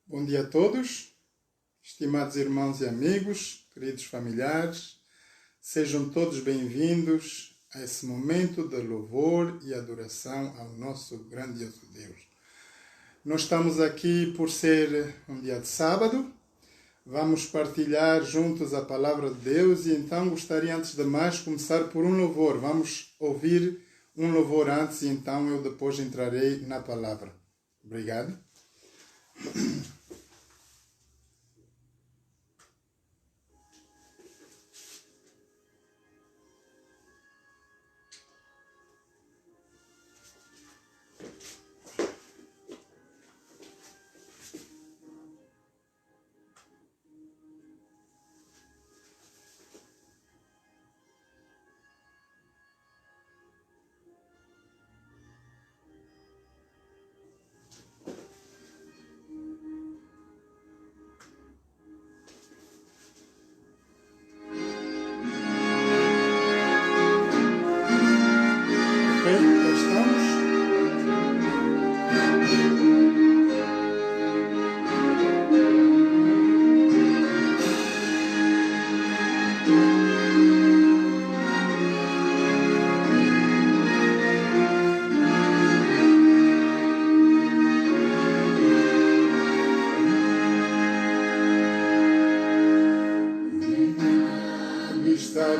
Bom dia a todos, estimados irmãos e amigos, queridos familiares, sejam todos bem-vindos a esse momento de louvor e adoração ao nosso grandioso Deus. Nós estamos aqui por ser um dia de sábado, vamos partilhar juntos a palavra de Deus e então gostaria antes de mais começar por um louvor. Vamos ouvir um louvor antes e então eu depois entrarei na palavra. Obrigado.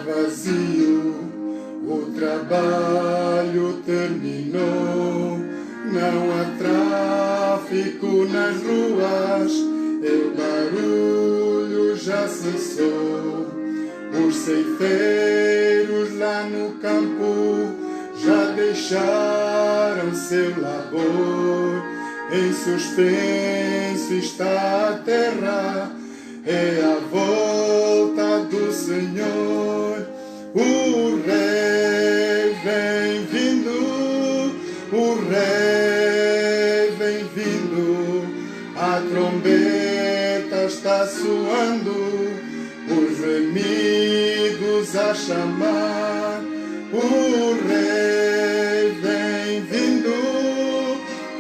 Vazio, o trabalho terminou, não há tráfico nas ruas, o barulho já cessou. Os ceifeiros lá no campo já deixaram seu labor, em suspenso está a terra, é a volta do Senhor. O Rei vem vindo, o Rei vem vindo, a trombeta está soando, os remidos a chamar. O Rei vem vindo,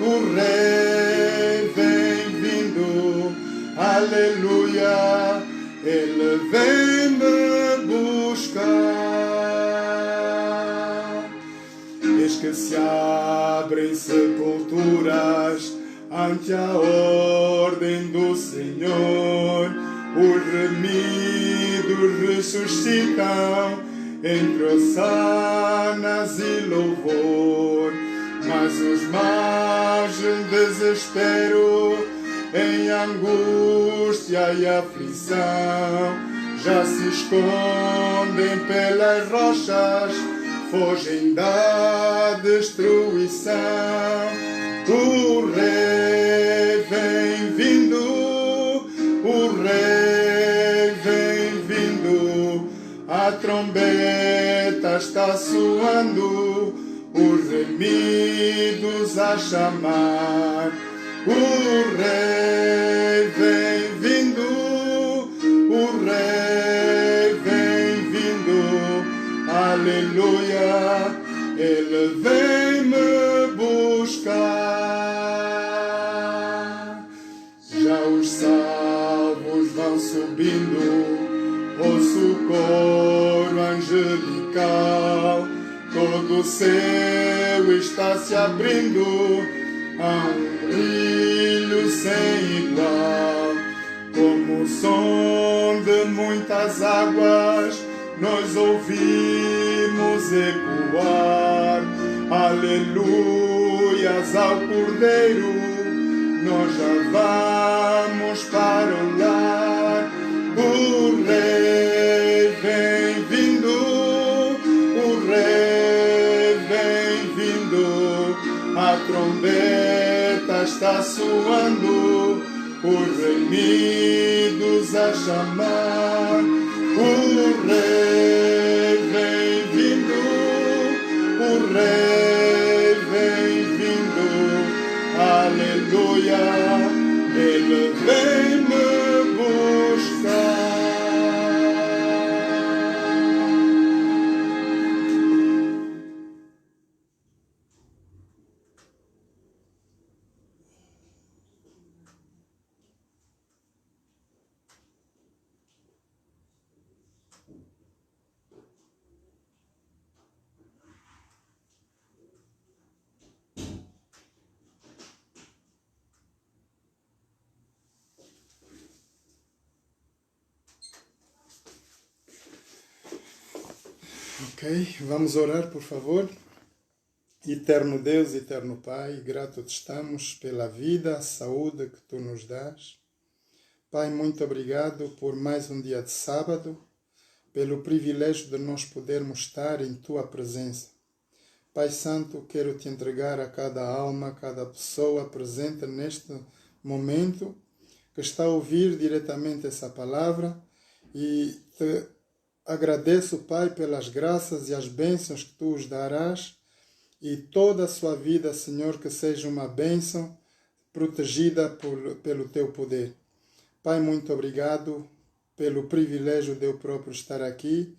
o Rei vem vindo, aleluia, Ele vem me buscar. Eis que se abrem sepulturas ante a ordem do Senhor, os remidos ressuscitam entre hossanas e louvor, mas os maus em desespero, em angústia e aflição, já se escondem pelas rochas, fogem da destruição. O Rei vem vindo, o Rei vem vindo, a trombeta está soando, os remidos a chamar. O Rei vem vindo, o Rei vem vindo, aleluia, Ele vem me buscar. Já os salvos vão subindo, ouço o coro angelical, todo o céu está se abrindo, há um brilho sem igual, como o som de muitas águas, nós ouvimos ecoar, aleluias ao Cordeiro, nós já vamos para o lar. O Rei vem vindo, o Rei vem vindo, a trombeta está soando, os remidos a chamar. O Rei vem vindo, o Rei vem vindo, aleluia, Ele vem me buscar. Vamos orar, por favor. Eterno Deus, eterno Pai, grato te estamos pela vida, a saúde que tu nos dás. Pai, muito obrigado por mais um dia de sábado, pelo privilégio de nós podermos estar em tua presença. Pai Santo, quero te entregar a cada alma, a cada pessoa presente neste momento, que está a ouvir diretamente essa palavra, e te agradeço, Pai, pelas graças e as bênçãos que tu os darás, e toda a sua vida, Senhor, que seja uma bênção protegida pelo teu poder. Pai, muito obrigado pelo privilégio de eu próprio estar aqui.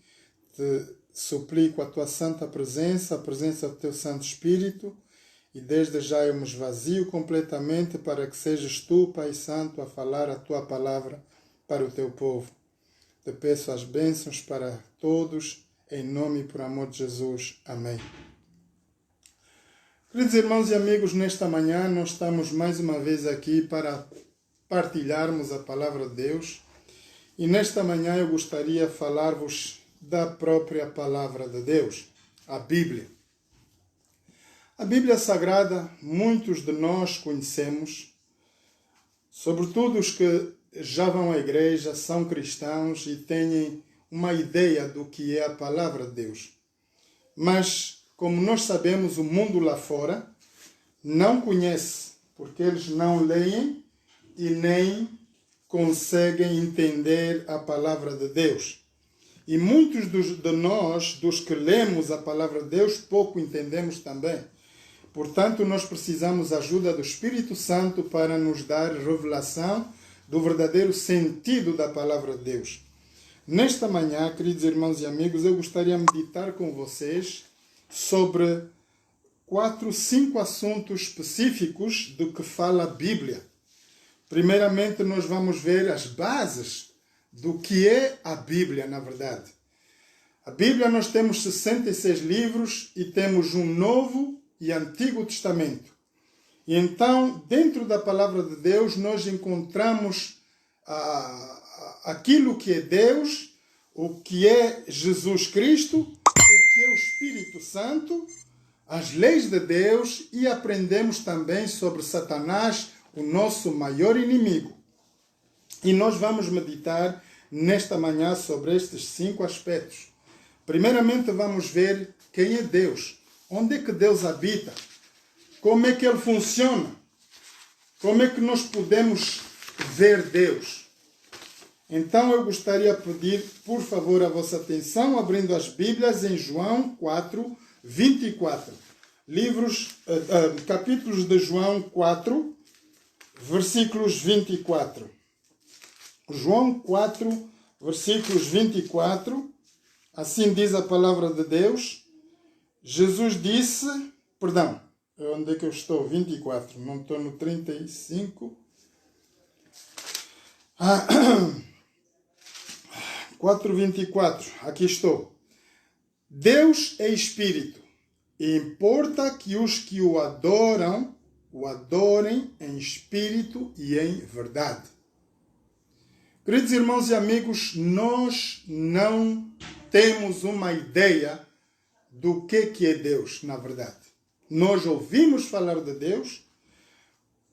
Te suplico a tua santa presença, a presença do teu Santo Espírito, e desde já eu me esvazio completamente para que sejas tu, Pai Santo, a falar a tua palavra para o teu povo. Te peço as bênçãos para todos, em nome e por amor de Jesus. Amém. Queridos irmãos e amigos, nesta manhã nós estamos mais uma vez aqui para partilharmos a palavra de Deus. E nesta manhã eu gostaria de falar-vos da própria palavra de Deus, a Bíblia. A Bíblia Sagrada, muitos de nós conhecemos, sobretudo os que já vão à igreja, são cristãos e têm uma ideia do que é a palavra de Deus. Mas, como nós sabemos, o mundo lá fora não conhece, porque eles não leem e nem conseguem entender a palavra de Deus. E muitos de nós, dos que lemos a palavra de Deus, pouco entendemos também. Portanto, nós precisamos da ajuda do Espírito Santo para nos dar revelação do verdadeiro sentido da palavra de Deus. Nesta manhã, queridos irmãos e amigos, eu gostaria de meditar com vocês sobre 5 assuntos específicos do que fala a Bíblia. Primeiramente, nós vamos ver as bases do que é a Bíblia, na verdade. A Bíblia, nós temos 66 livros e temos um Novo e Antigo Testamento. E então, dentro da palavra de Deus, nós encontramos aquilo que é Deus, o que é Jesus Cristo, o que é o Espírito Santo, as leis de Deus, e aprendemos também sobre Satanás, o nosso maior inimigo. E nós vamos meditar nesta manhã sobre estes 5 aspectos. Primeiramente vamos ver quem é Deus, onde é que Deus habita, como é que Ele funciona, como é que nós podemos ver Deus. Então eu gostaria de pedir, por favor, a vossa atenção, abrindo as Bíblias em João 4, 24. Capítulos de João 4, versículos 24. João 4, versículos 24. Assim diz a palavra de Deus. Jesus disse, onde é que eu estou? 24, não estou no 35. 4:24, aqui estou. Deus é Espírito, e importa que os que o adorem em Espírito e em verdade. Queridos irmãos e amigos, nós não temos uma ideia do que é Deus, na verdade. Nós ouvimos falar de Deus,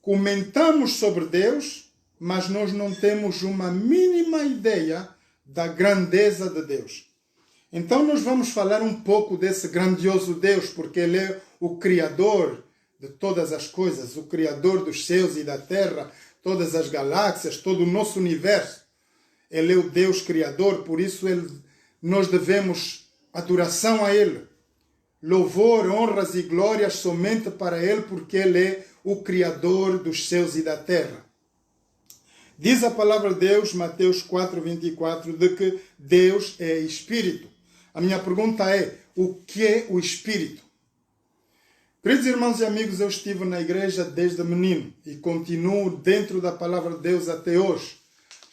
comentamos sobre Deus, mas nós não temos uma mínima ideia da grandeza de Deus. Então nós vamos falar um pouco desse grandioso Deus, porque Ele é o Criador de todas as coisas, o Criador dos céus e da terra, todas as galáxias, todo o nosso universo. Ele é o Deus Criador, por isso nós devemos adoração a Ele. Louvor, honras e glórias somente para Ele, porque Ele é o Criador dos céus e da terra. Diz a palavra de Deus, Mateus 4:24, de que Deus é Espírito. A minha pergunta é, o que é o Espírito? Queridos irmãos e amigos, eu estive na igreja desde menino e continuo dentro da palavra de Deus até hoje.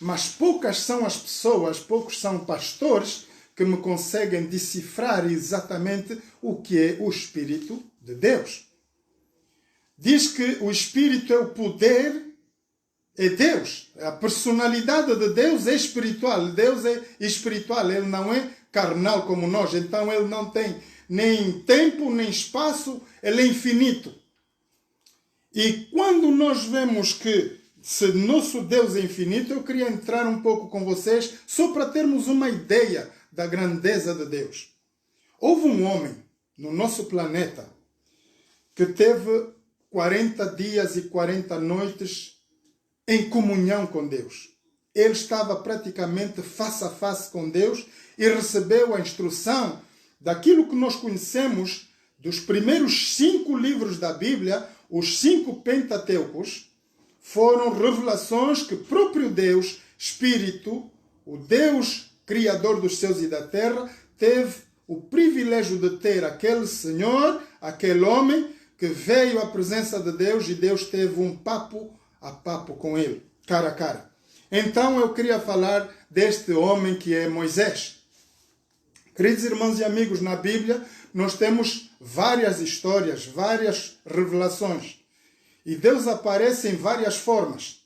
Mas poucas são as pessoas, poucos são pastores que me conseguem decifrar exatamente o que é o Espírito de Deus. Diz que o Espírito é o poder, é Deus. A personalidade de Deus é espiritual. Deus é espiritual, Ele não é carnal como nós. Então ele não tem nem tempo, nem espaço, ele é infinito. E quando nós vemos que se nosso Deus é infinito, eu queria entrar um pouco com vocês só para termos uma ideia da grandeza de Deus. Houve um homem no nosso planeta que teve 40 dias e 40 noites em comunhão com Deus. Ele estava praticamente face a face com Deus e recebeu a instrução daquilo que nós conhecemos dos primeiros 5 livros da Bíblia, os 5 Pentateucos, foram revelações que próprio Deus, Espírito, o Deus Criador dos céus e da terra, teve o privilégio de ter aquele Senhor, aquele homem, que veio à presença de Deus e Deus teve um papo a papo com ele, cara a cara. Então eu queria falar deste homem que é Moisés. Queridos irmãos e amigos, na Bíblia nós temos várias histórias, várias revelações. E Deus aparece em várias formas.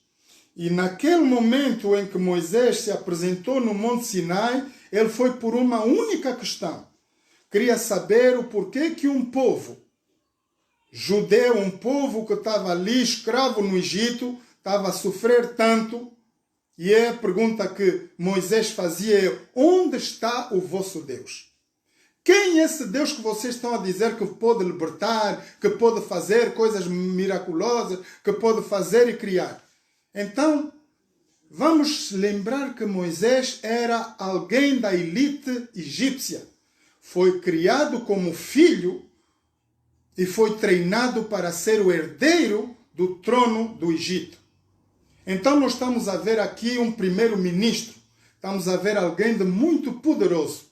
E naquele momento em que Moisés se apresentou no Monte Sinai, ele foi por uma única questão. Queria saber o porquê que um povo judeu, um povo que estava ali escravo no Egito, estava a sofrer tanto. E a pergunta que Moisés fazia é: onde está o vosso Deus? Quem é esse Deus que vocês estão a dizer que pode libertar, que pode fazer coisas miraculosas, que pode fazer e criar? Então, vamos lembrar que Moisés era alguém da elite egípcia. Foi criado como filho e foi treinado para ser o herdeiro do trono do Egito. Então nós estamos a ver aqui um primeiro-ministro. Estamos a ver alguém de muito poderoso,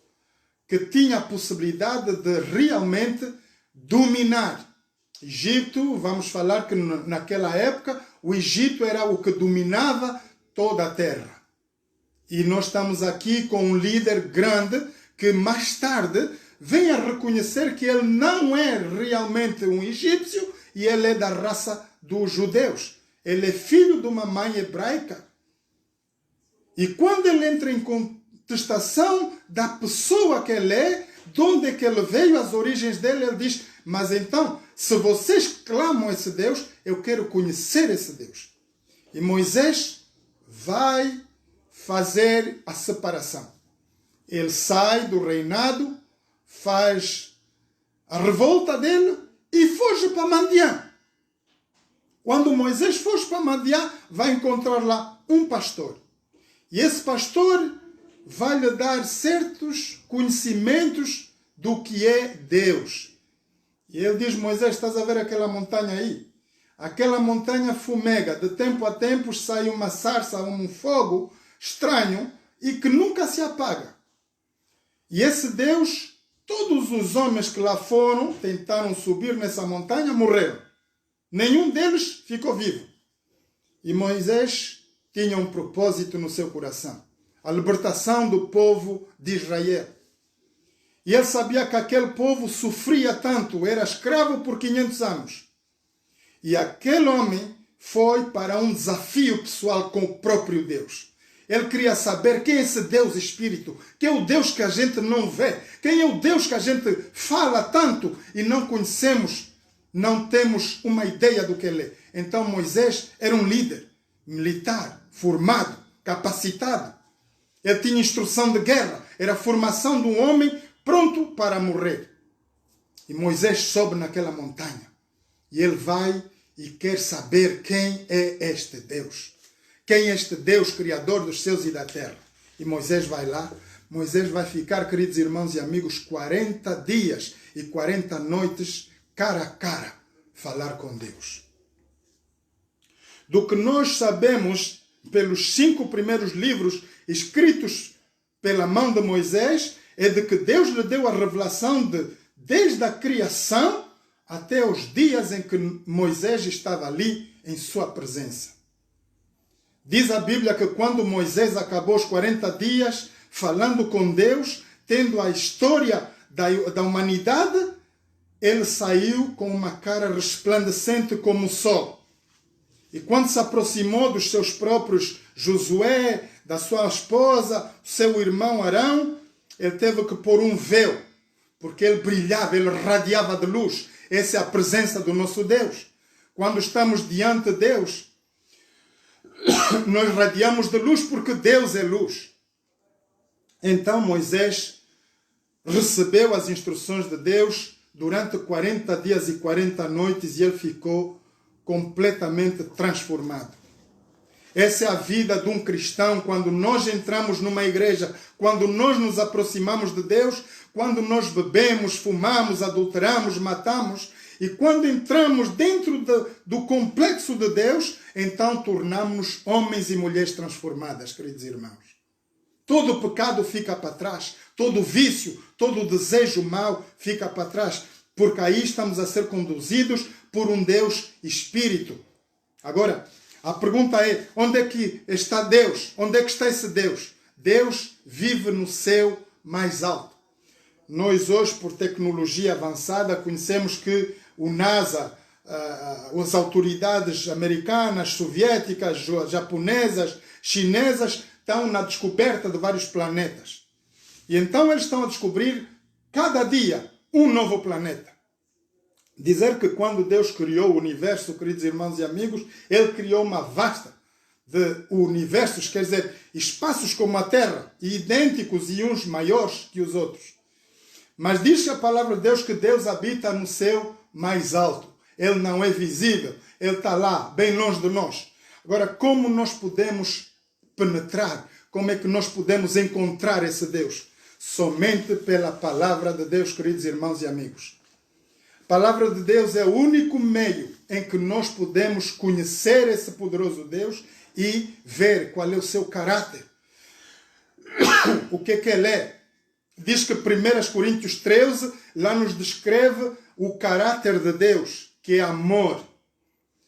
que tinha a possibilidade de realmente dominar. Egito, vamos falar que naquela época, o Egito era o que dominava toda a terra. E nós estamos aqui com um líder grande que mais tarde vem a reconhecer que ele não é realmente um egípcio e ele é da raça dos judeus. Ele é filho de uma mãe hebraica. E quando ele entra em contestação da pessoa que ele é, de onde é que ele veio, as origens dele, ele diz: mas então, se vocês clamam esse Deus, eu quero conhecer esse Deus. E Moisés vai fazer a separação. Ele sai do reinado, faz a revolta dele e foge para Madian. Quando Moisés foge para Madian, vai encontrar lá um pastor. E esse pastor vai lhe dar certos conhecimentos do que é Deus. E ele diz: Moisés, estás a ver aquela montanha aí? Aquela montanha fumega. De tempo a tempo sai uma sarça, um fogo estranho e que nunca se apaga. E esse Deus, todos os homens que lá foram, tentaram subir nessa montanha, morreram. Nenhum deles ficou vivo. E Moisés tinha um propósito no seu coração: a libertação do povo de Israel. E ele sabia que aquele povo sofria tanto, era escravo por 500 anos. E aquele homem foi para um desafio pessoal com o próprio Deus. Ele queria saber quem é esse Deus Espírito, quem é o Deus que a gente não vê, quem é o Deus que a gente fala tanto e não conhecemos, não temos uma ideia do que ele é. Então Moisés era um líder militar, formado, capacitado. Ele tinha instrução de guerra, era a formação de um homem pronto para morrer. E Moisés sobe naquela montanha e ele vai e quer saber quem é este Deus. Quem é este Deus, Criador dos céus e da terra? E Moisés vai lá. Moisés vai ficar, queridos irmãos e amigos, 40 dias e 40 noites, cara a cara, falar com Deus. Do que nós sabemos pelos 5 primeiros livros escritos pela mão de Moisés, é de que Deus lhe deu a revelação desde a criação até os dias em que Moisés estava ali em sua presença. Diz a Bíblia que quando Moisés acabou os 40 dias falando com Deus, tendo a história da humanidade, ele saiu com uma cara resplandecente como o sol. E quando se aproximou dos seus próprios Josué, da sua esposa, seu irmão Arão, ele teve que pôr um véu, porque ele brilhava, ele radiava de luz. Essa é a presença do nosso Deus. Quando estamos diante de Deus, nós radiamos de luz porque Deus é luz. Então Moisés recebeu as instruções de Deus durante 40 dias e 40 noites e ele ficou completamente transformado. Essa é a vida de um cristão. Quando nós entramos numa igreja, quando nós nos aproximamos de Deus, quando nós bebemos, fumamos, adulteramos, matamos, e quando entramos dentro do complexo de Deus, então tornamos-nos homens e mulheres transformadas, queridos irmãos. Todo pecado fica para trás, todo vício, todo desejo mau fica para trás, porque aí estamos a ser conduzidos por um Deus Espírito. Agora, a pergunta é, onde é que está Deus? Onde é que está esse Deus? Deus vive no céu mais alto. Nós hoje, por tecnologia avançada, conhecemos que o NASA, as autoridades americanas, soviéticas, japonesas, chinesas, estão na descoberta de vários planetas. E então eles estão a descobrir, cada dia, um novo planeta. Dizer que quando Deus criou o universo, queridos irmãos e amigos, Ele criou uma vasta de universos, quer dizer, espaços como a Terra, idênticos e uns maiores que os outros. Mas diz a palavra de Deus que Deus habita no céu mais alto. Ele não é visível, Ele está lá, bem longe de nós. Agora, como nós podemos penetrar? Como é que nós podemos encontrar esse Deus? Somente pela palavra de Deus, queridos irmãos e amigos. A palavra de Deus é o único meio em que nós podemos conhecer esse poderoso Deus e ver qual é o seu caráter. O que é que Ele é? Diz que 1 Coríntios 13 lá nos descreve o caráter de Deus, que é amor.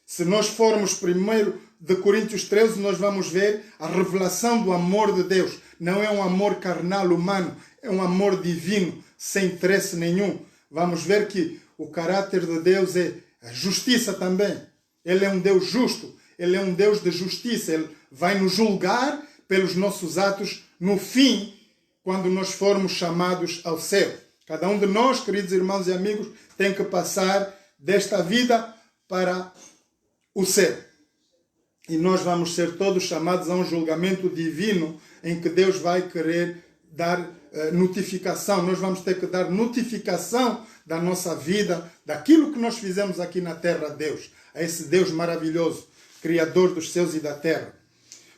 Se nós formos 1 Coríntios 13, nós vamos ver a revelação do amor de Deus. Não é um amor carnal humano, é um amor divino, sem interesse nenhum. Vamos ver que o caráter de Deus é a justiça também. Ele é um Deus justo, Ele é um Deus de justiça. Ele vai nos julgar pelos nossos atos no fim, quando nós formos chamados ao céu. Cada um de nós, queridos irmãos e amigos, tem que passar desta vida para o céu. E nós vamos ser todos chamados a um julgamento divino em que Deus vai querer dar notificação. Nós vamos ter que dar notificação da nossa vida, daquilo que nós fizemos aqui na terra a Deus. A esse Deus maravilhoso, Criador dos céus e da terra.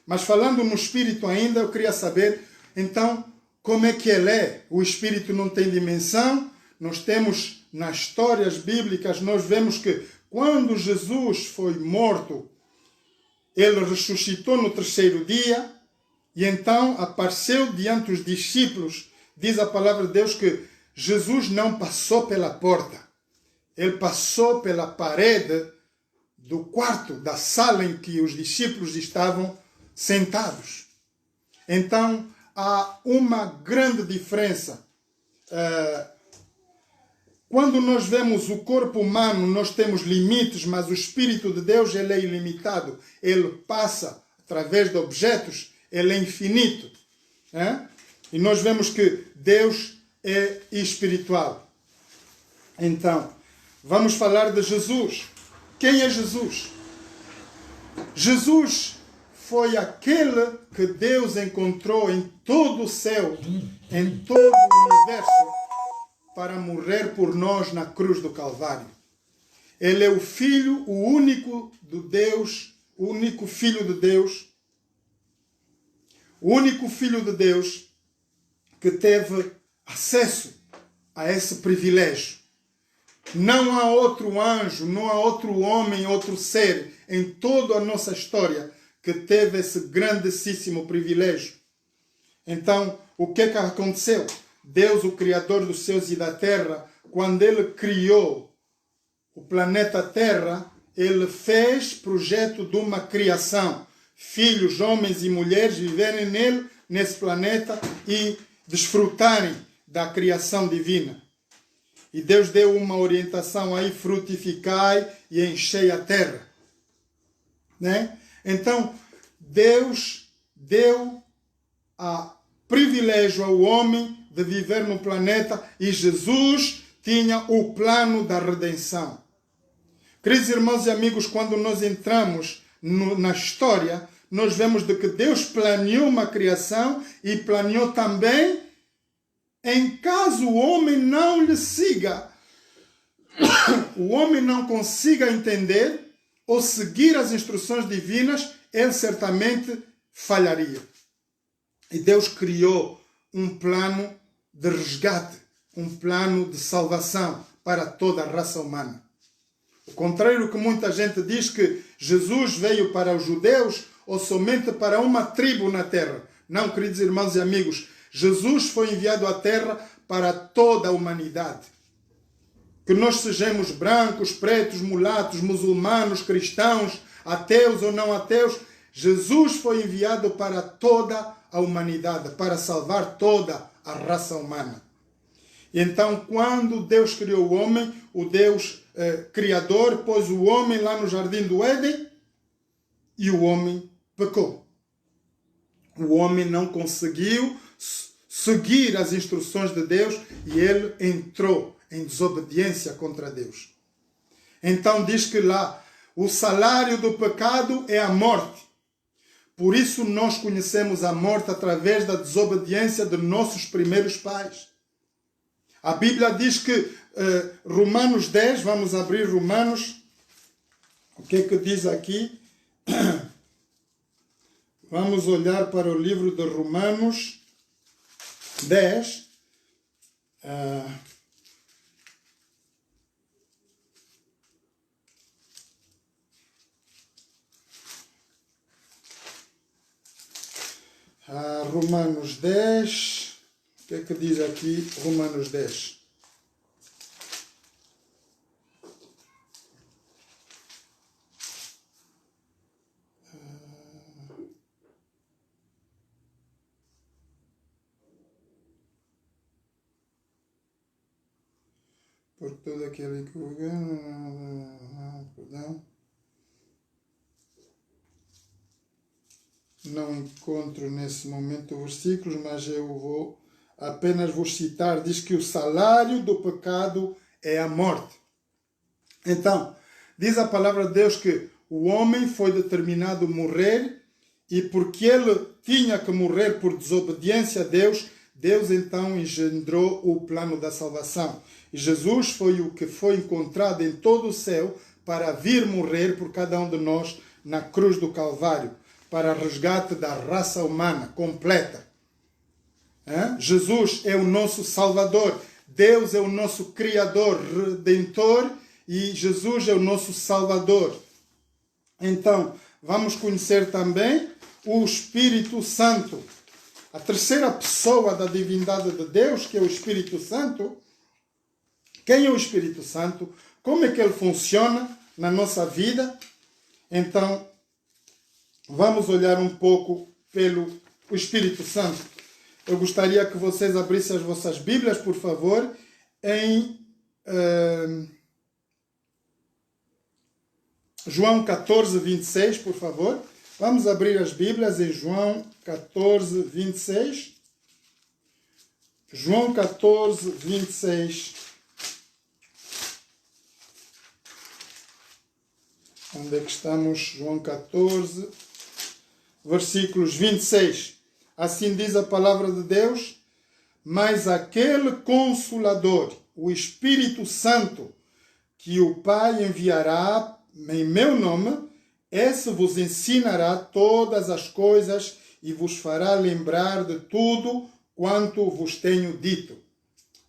Mas falando no Espírito ainda, eu queria saber, então, como é que Ele é? O Espírito não tem dimensão. Nós temos, nas histórias bíblicas, nós vemos que quando Jesus foi morto, Ele ressuscitou no terceiro dia e então apareceu diante dos discípulos. Diz a palavra de Deus que Jesus não passou pela porta. Ele passou pela parede do quarto, da sala em que os discípulos estavam sentados. Então, há uma grande diferença. Quando nós vemos o corpo humano, nós temos limites, mas o Espírito de Deus, Ele é ilimitado. Ele passa através de objetos, Ele é infinito. E nós vemos que Deus é espiritual. Então, vamos falar de Jesus. Quem é Jesus? Jesus foi aquele que Deus encontrou em todo o céu, em todo o universo, para morrer por nós na cruz do Calvário. Ele é o Filho, o único de Deus, o único Filho de Deus, o único Filho de Deus que teve acesso a esse privilégio. Não há outro anjo, não há outro homem, outro ser em toda a nossa história que teve esse grandíssimo privilégio. Então, o que é que aconteceu? Deus, o Criador dos céus e da terra, quando Ele criou o planeta Terra, Ele fez projeto de uma criação. Filhos, homens e mulheres viverem nele, nesse planeta e desfrutarem da criação divina. E Deus deu uma orientação aí, frutificai e enchei a terra. Né? Então, Deus deu a privilégio ao homem de viver no planeta e Jesus tinha o plano da redenção. Queridos irmãos e amigos, quando nós entramos na história, nós vemos de que Deus planeou uma criação e planeou também, em caso o homem não lhe siga, o homem não consiga entender ou seguir as instruções divinas, ele certamente falharia. E Deus criou um plano de resgate, um plano de salvação para toda a raça humana. O contrário do que muita gente diz, que Jesus veio para os judeus ou somente para uma tribo na terra. Não, queridos irmãos e amigos, Jesus foi enviado à terra para toda a humanidade. Que nós sejamos brancos, pretos, mulatos, muçulmanos, cristãos, ateus ou não ateus, Jesus foi enviado para toda a humanidade, para salvar toda a raça humana. Então, quando Deus criou o homem, o Deus Criador pôs o homem lá no jardim do Éden e o homem pecou. O homem não conseguiu seguir as instruções de Deus e ele entrou em desobediência contra Deus. Então diz que lá o salário do pecado é a morte. Por isso nós conhecemos a morte através da desobediência de nossos primeiros pais. A Bíblia diz que Romanos 10, vamos abrir Romanos, o que é que diz aqui? Vamos olhar para o livro de Romanos 10. Romanos 10, o que é que diz aqui Romanos 10? Por todo aquele que não encontro nesse momento versículos, mas eu vou apenas vos citar. Diz que o salário do pecado é a morte. Então, diz a palavra de Deus que o homem foi determinado a morrer, e porque ele tinha que morrer por desobediência a Deus, Deus então engendrou o plano da salvação. E Jesus foi o que foi encontrado em todo o céu para vir morrer por cada um de nós na cruz do Calvário, para resgate da raça humana completa. Jesus é o nosso Salvador. Deus é o nosso Criador, Redentor, e Jesus é o nosso Salvador. Então, vamos conhecer também o Espírito Santo. A terceira pessoa da divindade de Deus, que é o Espírito Santo. Quem é o Espírito Santo? Como é que ele funciona na nossa vida? Então, vamos olhar um pouco pelo Espírito Santo. Eu gostaria que vocês abrissem as vossas Bíblias, por favor, em João 14, 26, por favor. Vamos abrir as Bíblias em João 14, 26. João 14, 26. Onde é que estamos? João 14, versículos 26. Assim diz a palavra de Deus: mas aquele Consolador, o Espírito Santo, que o Pai enviará em meu nome, esse vos ensinará todas as coisas e vos fará lembrar de tudo quanto vos tenho dito.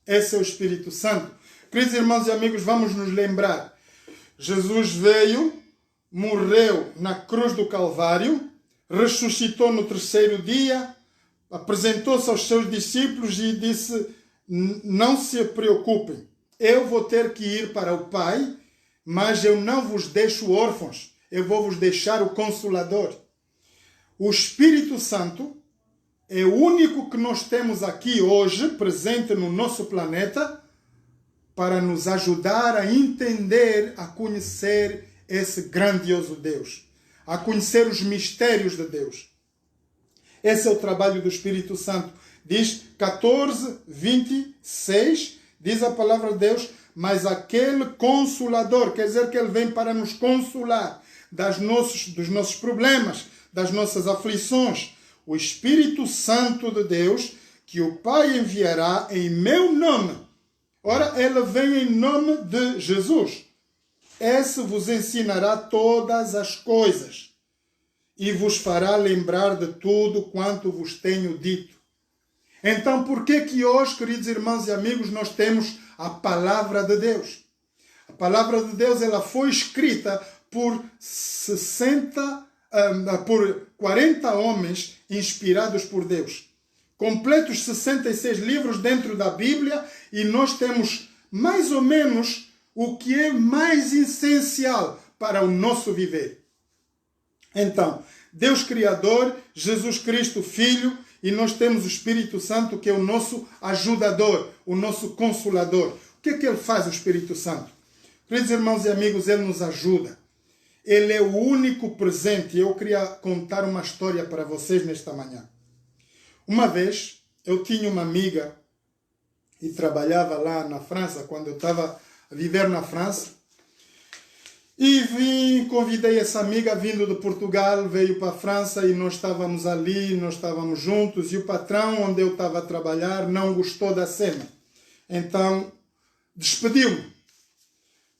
Esse é o Espírito Santo. Queridos irmãos e amigos, vamos nos lembrar. Jesus veio, morreu na cruz do Calvário, ressuscitou no terceiro dia, apresentou-se aos seus discípulos e disse: não se preocupem, eu vou ter que ir para o Pai, mas eu não vos deixo órfãos, eu vou vos deixar o Consolador. O Espírito Santo é o único que nós temos aqui hoje, presente no nosso planeta, para nos ajudar a entender, a conhecer esse grandioso Deus, a conhecer os mistérios de Deus. Esse é o trabalho do Espírito Santo, Diz 14:26, diz a palavra de Deus, mas aquele Consolador, quer dizer que Ele vem para nos consolar dos nossos problemas, das nossas aflições, o Espírito Santo de Deus, que o Pai enviará em meu nome. Ora, Ele vem em nome de Jesus. Esse vos ensinará todas as coisas e vos fará lembrar de tudo quanto vos tenho dito. Então, por que hoje, queridos irmãos e amigos, nós temos a palavra de Deus? A palavra de Deus, ela foi escrita por 40 homens inspirados por Deus. Completos 66 livros dentro da Bíblia, e nós temos mais ou menos o que é mais essencial para o nosso viver. Então, Deus Criador, Jesus Cristo Filho, e nós temos o Espírito Santo, que é o nosso ajudador, o nosso consolador. O que é que Ele faz, o Espírito Santo? Queridos irmãos e amigos, Ele nos ajuda. Ele é o único presente. Eu queria contar uma história para vocês nesta manhã. Uma vez, eu tinha uma amiga e trabalhava lá na França, quando eu estava a viver na França. E convidei essa amiga vindo de Portugal, veio para a França e nós estávamos ali, nós estávamos juntos. E o patrão onde eu estava a trabalhar não gostou da cena. Então, despediu-me.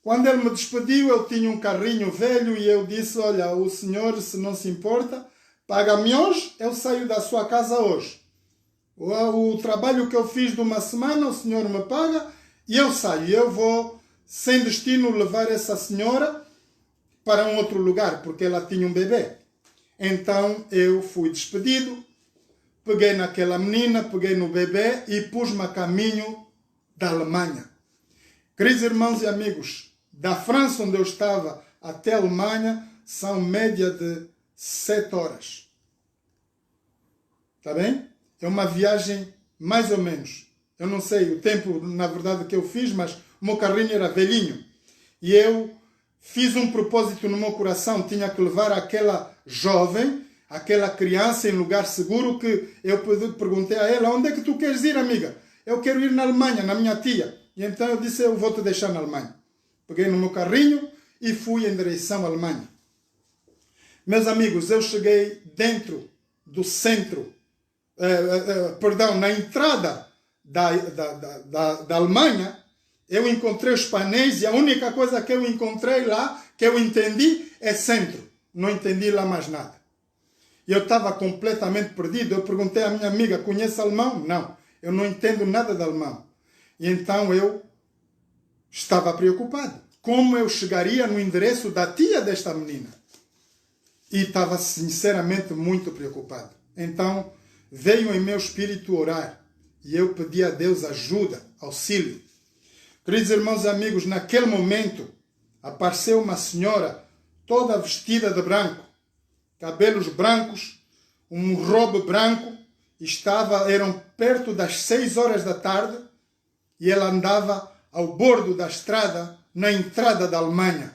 Quando ele me despediu, eu tinha um carrinho velho e eu disse, olha, o senhor, se não se importa, paga-me hoje, eu saio da sua casa hoje. O trabalho que eu fiz de uma semana, o senhor me paga e eu saio. Eu vou, sem destino, levar essa senhora para um outro lugar, porque ela tinha um bebê. Então eu fui despedido, peguei naquela menina, peguei no bebê e pus-me a caminho da Alemanha. Queridos irmãos e amigos, da França, onde eu estava, até a Alemanha, são média de 7 horas. Está bem? É uma viagem mais ou menos. Eu não sei o tempo, na verdade, que eu fiz, mas o meu carrinho era velhinho. E eu fiz um propósito no meu coração, tinha que levar aquela jovem, aquela criança em lugar seguro, que eu perguntei a ela, onde é que tu queres ir, amiga? Eu quero ir na Alemanha, na minha tia. E então eu disse, eu vou te deixar na Alemanha. Peguei no meu carrinho e fui em direção à Alemanha. Meus amigos, eu cheguei dentro do centro, na entrada da Alemanha. Eu encontrei os painéis e a única coisa que eu encontrei lá, que eu entendi, é centro. Não entendi lá mais nada. E eu estava completamente perdido. Eu perguntei à minha amiga, conhece alemão? Não, eu não entendo nada de alemão. E então eu estava preocupado. Como eu chegaria no endereço da tia desta menina? E estava sinceramente muito preocupado. Então veio em meu espírito orar. E eu pedi a Deus ajuda, auxílio. Queridos irmãos e amigos, naquele momento apareceu uma senhora toda vestida de branco, cabelos brancos, um robe branco, eram perto das 6 horas da tarde e ela andava ao bordo da estrada, na entrada da Alemanha.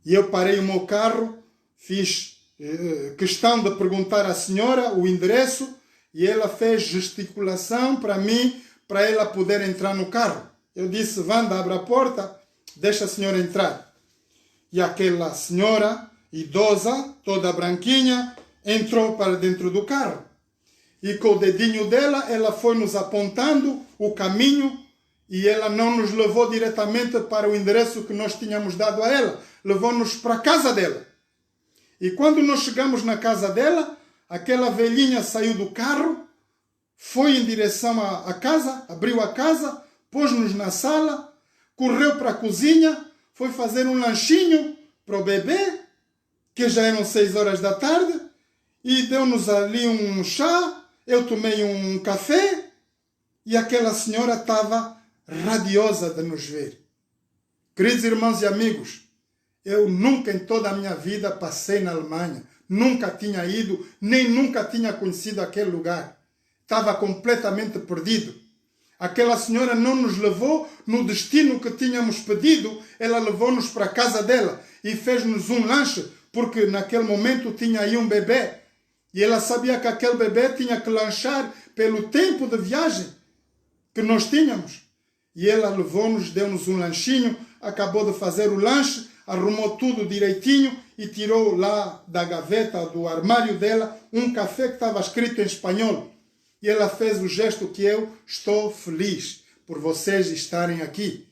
E eu parei o meu carro, fiz questão de perguntar à senhora o endereço e ela fez gesticulação para mim, para ela poder entrar no carro. Eu disse, Wanda, abre a porta, deixa a senhora entrar. E aquela senhora, idosa, toda branquinha, entrou para dentro do carro. E com o dedinho dela, ela foi nos apontando o caminho e ela não nos levou diretamente para o endereço que nós tínhamos dado a ela. Levou-nos para a casa dela. E quando nós chegamos na casa dela, aquela velhinha saiu do carro, foi em direção à casa, abriu a casa, pôs-nos na sala, correu para a cozinha, foi fazer um lanchinho para o bebê, que já eram 6 horas da tarde, e deu-nos ali um chá, eu tomei um café, e aquela senhora estava radiosa de nos ver. Queridos irmãos e amigos, eu nunca em toda a minha vida passei na Alemanha, nunca tinha ido, nem nunca tinha conhecido aquele lugar. Estava completamente perdido. Aquela senhora não nos levou no destino que tínhamos pedido, ela levou-nos para a casa dela e fez-nos um lanche, porque naquele momento tinha aí um bebê E ela sabia que aquele bebê tinha que lanchar pelo tempo de viagem que nós tínhamos. E ela levou-nos, deu-nos um lanchinho, acabou de fazer o lanche, arrumou tudo direitinho e tirou lá da gaveta, do armário dela, um café que estava escrito em espanhol. E ela fez o gesto que eu estou feliz por vocês estarem aqui.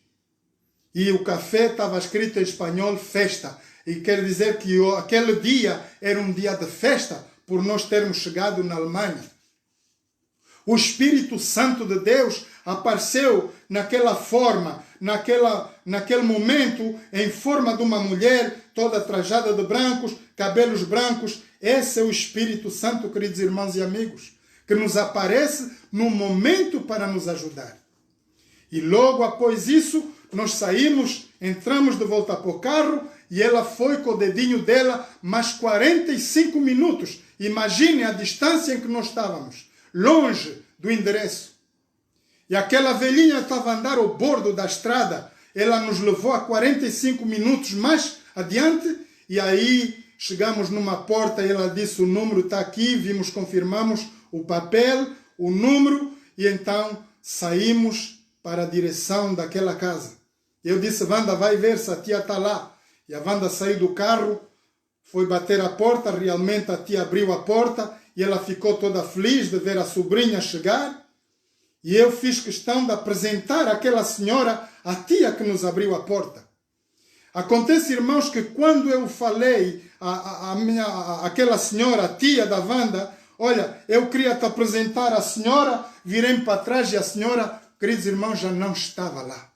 E o café estava escrito em espanhol festa. E quer dizer que aquele dia era um dia de festa por nós termos chegado na Alemanha. O Espírito Santo de Deus apareceu naquela forma, naquele momento, em forma de uma mulher, toda trajada de brancos, cabelos brancos. Esse é o Espírito Santo, queridos irmãos e amigos, que nos aparece no momento para nos ajudar. E logo após isso, nós saímos, entramos de volta para o carro e ela foi com o dedinho dela mais 45 minutos. Imagine a distância em que nós estávamos, longe do endereço. E aquela velhinha estava a andar ao bordo da estrada. Ela nos levou a 45 minutos mais adiante e aí chegamos numa porta e ela disse: o número está aqui, vimos, confirmamos o papel, o número e então saímos para a direção daquela casa. Eu disse: Wanda, vai ver se a tia está lá. E a Wanda saiu do carro, foi bater a porta, realmente a tia abriu a porta e ela ficou toda feliz de ver a sobrinha chegar. E eu fiz questão de apresentar àquela senhora a tia que nos abriu a porta. Acontece, irmãos, que quando eu falei àquela senhora, a tia da Wanda, olha, eu queria te apresentar a senhora, virei para trás e a senhora, queridos irmãos, já não estava lá.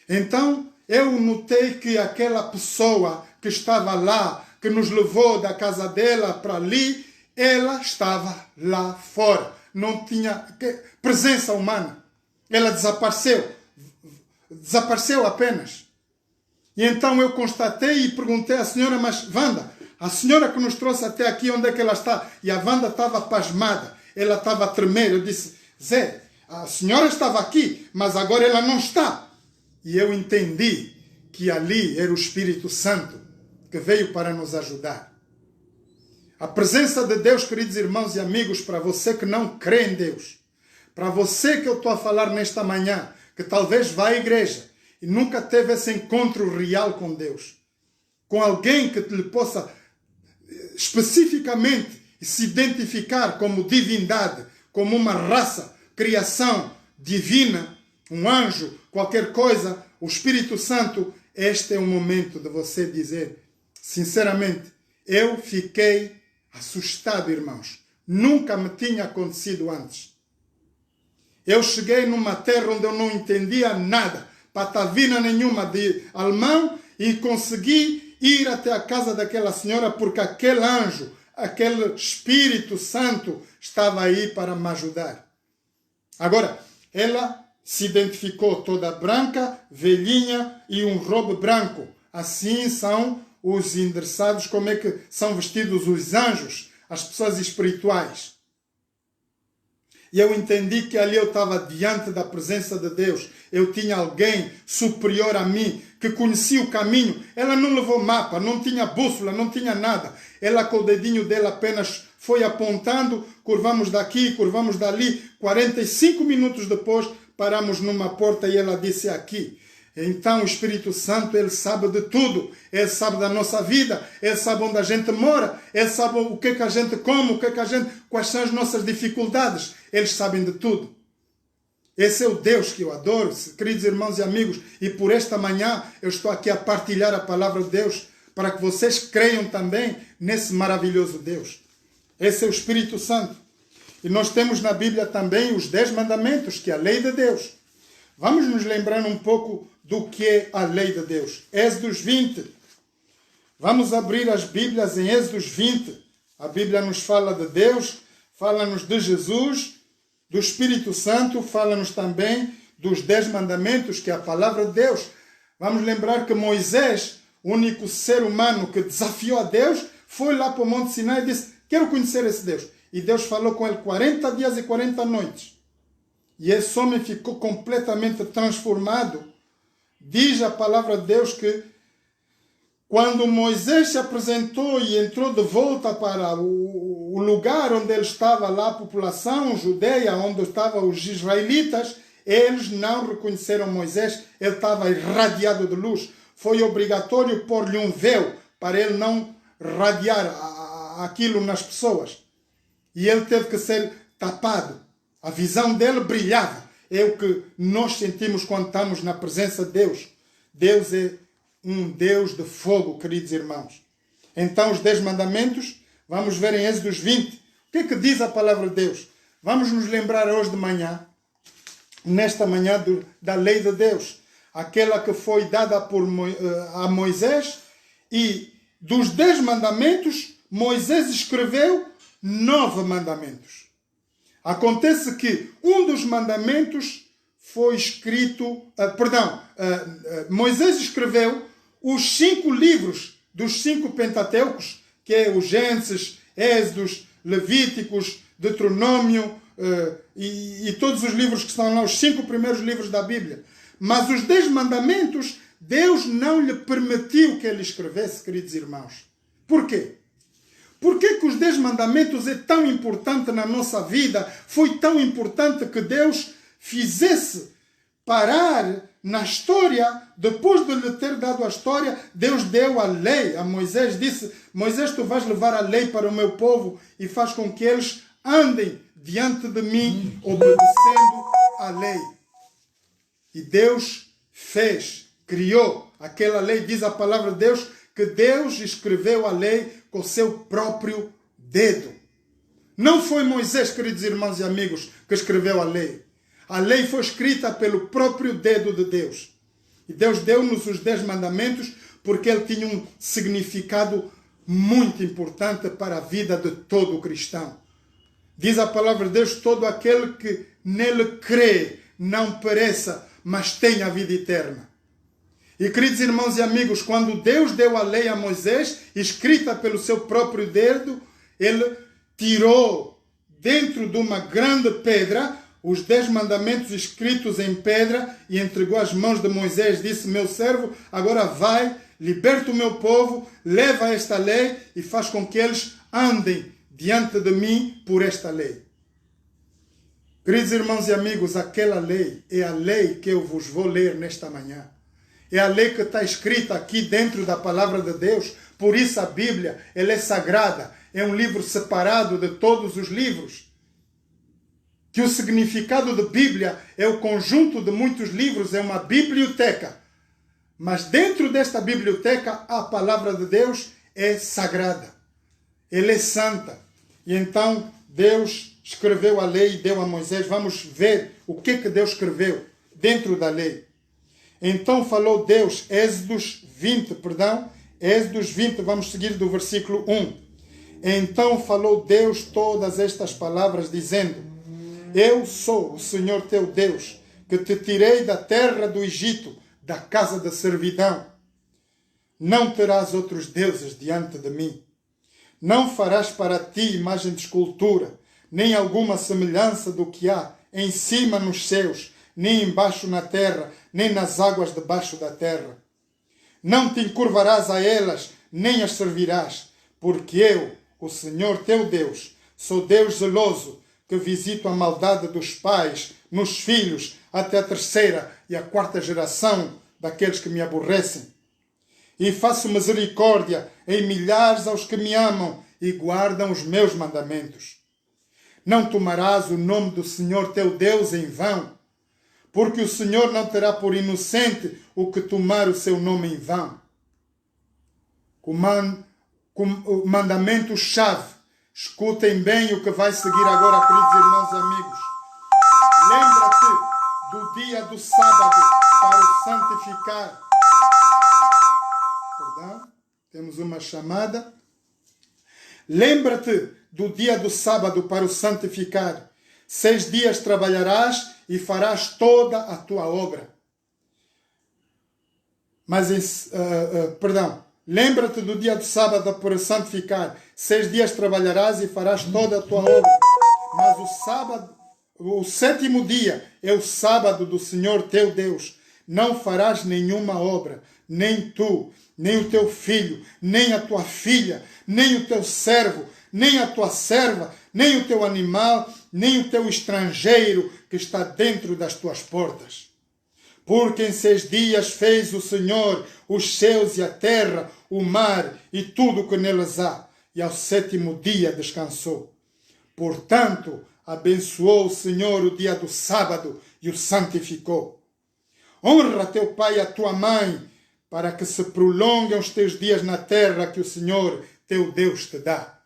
Então, eu notei que aquela pessoa que estava lá, que nos levou da casa dela para ali, ela estava lá fora. Não tinha presença humana. Ela desapareceu. Desapareceu apenas. E então eu constatei e perguntei à senhora: mas Wanda, a senhora que nos trouxe até aqui, onde é que ela está? E a Wanda estava pasmada. Ela estava a tremer. Eu disse: Zé, a senhora estava aqui, mas agora ela não está. E eu entendi que ali era o Espírito Santo que veio para nos ajudar. A presença de Deus, queridos irmãos e amigos, para você que não crê em Deus, para você que eu estou a falar nesta manhã, que talvez vá à igreja e nunca teve esse encontro real com Deus, com alguém que lhe possa especificamente se identificar como divindade, como uma raça, criação divina, um anjo, qualquer coisa, o Espírito Santo, este é o momento de você dizer: sinceramente, eu fiquei assustado, irmãos. Nunca me tinha acontecido antes. Eu cheguei numa terra onde eu não entendia nada, patavina nenhuma de alemão, e consegui ir até a casa daquela senhora porque aquele anjo, aquele Espírito Santo estava aí para me ajudar. Agora, ela se identificou toda branca, velhinha e um robe branco. Assim são os endereçados, como é que são vestidos os anjos, as pessoas espirituais. E eu entendi que ali eu estava diante da presença de Deus. Eu tinha alguém superior a mim, que conhecia o caminho. Ela não levou mapa, não tinha bússola, não tinha nada. Ela com o dedinho dela apenas foi apontando, curvamos daqui, curvamos dali. 45 minutos depois, paramos numa porta e ela disse: aqui. Então o Espírito Santo, ele sabe de tudo. Ele sabe da nossa vida, ele sabe onde a gente mora, ele sabe o que a gente come, quais são as nossas dificuldades. Eles sabem de tudo. Esse é o Deus que eu adoro, queridos irmãos e amigos. E por esta manhã eu estou aqui a partilhar a palavra de Deus para que vocês creiam também nesse maravilhoso Deus. Esse é o Espírito Santo. E nós temos na Bíblia também os 10 mandamentos, que é a lei de Deus. Vamos nos lembrar um pouco do que é a lei de Deus. Êxodos 20. Vamos abrir as Bíblias em Êxodos 20. A Bíblia nos fala de Deus, fala-nos de Jesus, do Espírito Santo, fala-nos também dos 10 mandamentos, que é a palavra de Deus. Vamos lembrar que Moisés, o único ser humano que desafiou a Deus, foi lá para o Monte Sinai e disse: quero conhecer esse Deus. E Deus falou com ele 40 dias e 40 noites. E esse homem ficou completamente transformado. Diz a palavra de Deus que quando Moisés se apresentou e entrou de volta para o lugar onde ele estava, lá a população judeia, onde estavam os israelitas, eles não reconheceram Moisés, ele estava irradiado de luz. Foi obrigatório pôr-lhe um véu para ele não radiar aquilo nas pessoas. E ele teve que ser tapado. A visão dele brilhava. É o que nós sentimos quando estamos na presença de Deus. Deus é um Deus de fogo, queridos irmãos. Então, os 10 mandamentos, vamos ver em Êxodo 20. O que diz a palavra de Deus? Vamos nos lembrar hoje de manhã, nesta manhã, da lei de Deus. Aquela que foi dada a Moisés. E dos 10 mandamentos, Moisés escreveu 9 mandamentos. Acontece que um dos mandamentos foi escrito... Moisés escreveu os 5 livros dos 5 Pentateucos, que é o Gênesis, Êxodos, Levíticos, Deuteronômio e todos os livros que estão lá, os 5 primeiros livros da Bíblia. Mas os 10 mandamentos, Deus não lhe permitiu que ele escrevesse, queridos irmãos. Por quê? Por que os 10 mandamentos é tão importante na nossa vida? Foi tão importante que Deus fizesse parar na história. Depois de lhe ter dado a história, Deus deu a lei a Moisés. Disse: Moisés, tu vais levar a lei para o meu povo e faz com que eles andem diante de mim, obedecendo a lei. E Deus criou aquela lei. Diz a palavra de Deus que Deus escreveu a lei com o seu próprio dedo. Não foi Moisés, queridos irmãos e amigos, que escreveu a lei. A lei foi escrita pelo próprio dedo de Deus. E Deus deu-nos os 10 mandamentos porque ele tinha um significado muito importante para a vida de todo cristão. Diz a palavra de Deus: todo aquele que nele crê não pereça, mas tenha a vida eterna. E, queridos irmãos e amigos, quando Deus deu a lei a Moisés, escrita pelo seu próprio dedo, ele tirou dentro de uma grande pedra os 10 mandamentos escritos em pedra e entregou às mãos de Moisés. Disse: meu servo, agora vai, liberta o meu povo, leva esta lei e faz com que eles andem diante de mim por esta lei. Queridos irmãos e amigos, aquela lei é a lei que eu vos vou ler nesta manhã. É a lei que está escrita aqui dentro da palavra de Deus. Por isso a Bíblia, ela é sagrada. É um livro separado de todos os livros. Que o significado de Bíblia é o conjunto de muitos livros, é uma biblioteca. Mas dentro desta biblioteca, a palavra de Deus é sagrada. Ela é santa. E então Deus escreveu a lei e deu a Moisés. Vamos ver o que Deus escreveu dentro da lei. Então falou Deus, Êxodos 20, vamos seguir do versículo 1. Então falou Deus todas estas palavras, dizendo: eu sou o Senhor teu Deus, que te tirei da terra do Egito, da casa da servidão. Não terás outros deuses diante de mim. Não farás para ti imagem de escultura, nem alguma semelhança do que há em cima nos céus, nem embaixo na terra, nem nas águas debaixo da terra. Não te encurvarás a elas, nem as servirás, porque eu, o Senhor teu Deus, sou Deus zeloso, que visito a maldade dos pais nos filhos, até a 3ª e a 4ª geração daqueles que me aborrecem. E faço misericórdia em milhares aos que me amam e guardam os meus mandamentos. Não tomarás o nome do Senhor teu Deus em vão, porque o Senhor não terá por inocente o que tomar o seu nome em vão. Mandamento-chave. Escutem bem o que vai seguir agora, queridos irmãos e amigos. Lembra-te do dia do sábado para o santificar. Perdão, temos uma chamada. Lembra-te do dia do sábado para o santificar. 6 dias trabalharás e farás toda a tua obra. Lembra-te do dia do sábado para o santificar. 6 dias trabalharás e farás toda a tua obra. Mas o 7º dia é o sábado do Senhor teu Deus. Não farás nenhuma obra, nem tu, nem o teu filho, nem a tua filha, nem o teu servo, nem a tua serva, nem o teu animal, nem o teu estrangeiro que está dentro das tuas portas. Porque em 6 dias fez o Senhor os céus e a terra, o mar e tudo o que neles há, e ao 7º dia descansou. Portanto, abençoou o Senhor o dia do sábado e o santificou. Honra teu pai e a tua mãe, para que se prolonguem os teus dias na terra que o Senhor, teu Deus, te dá.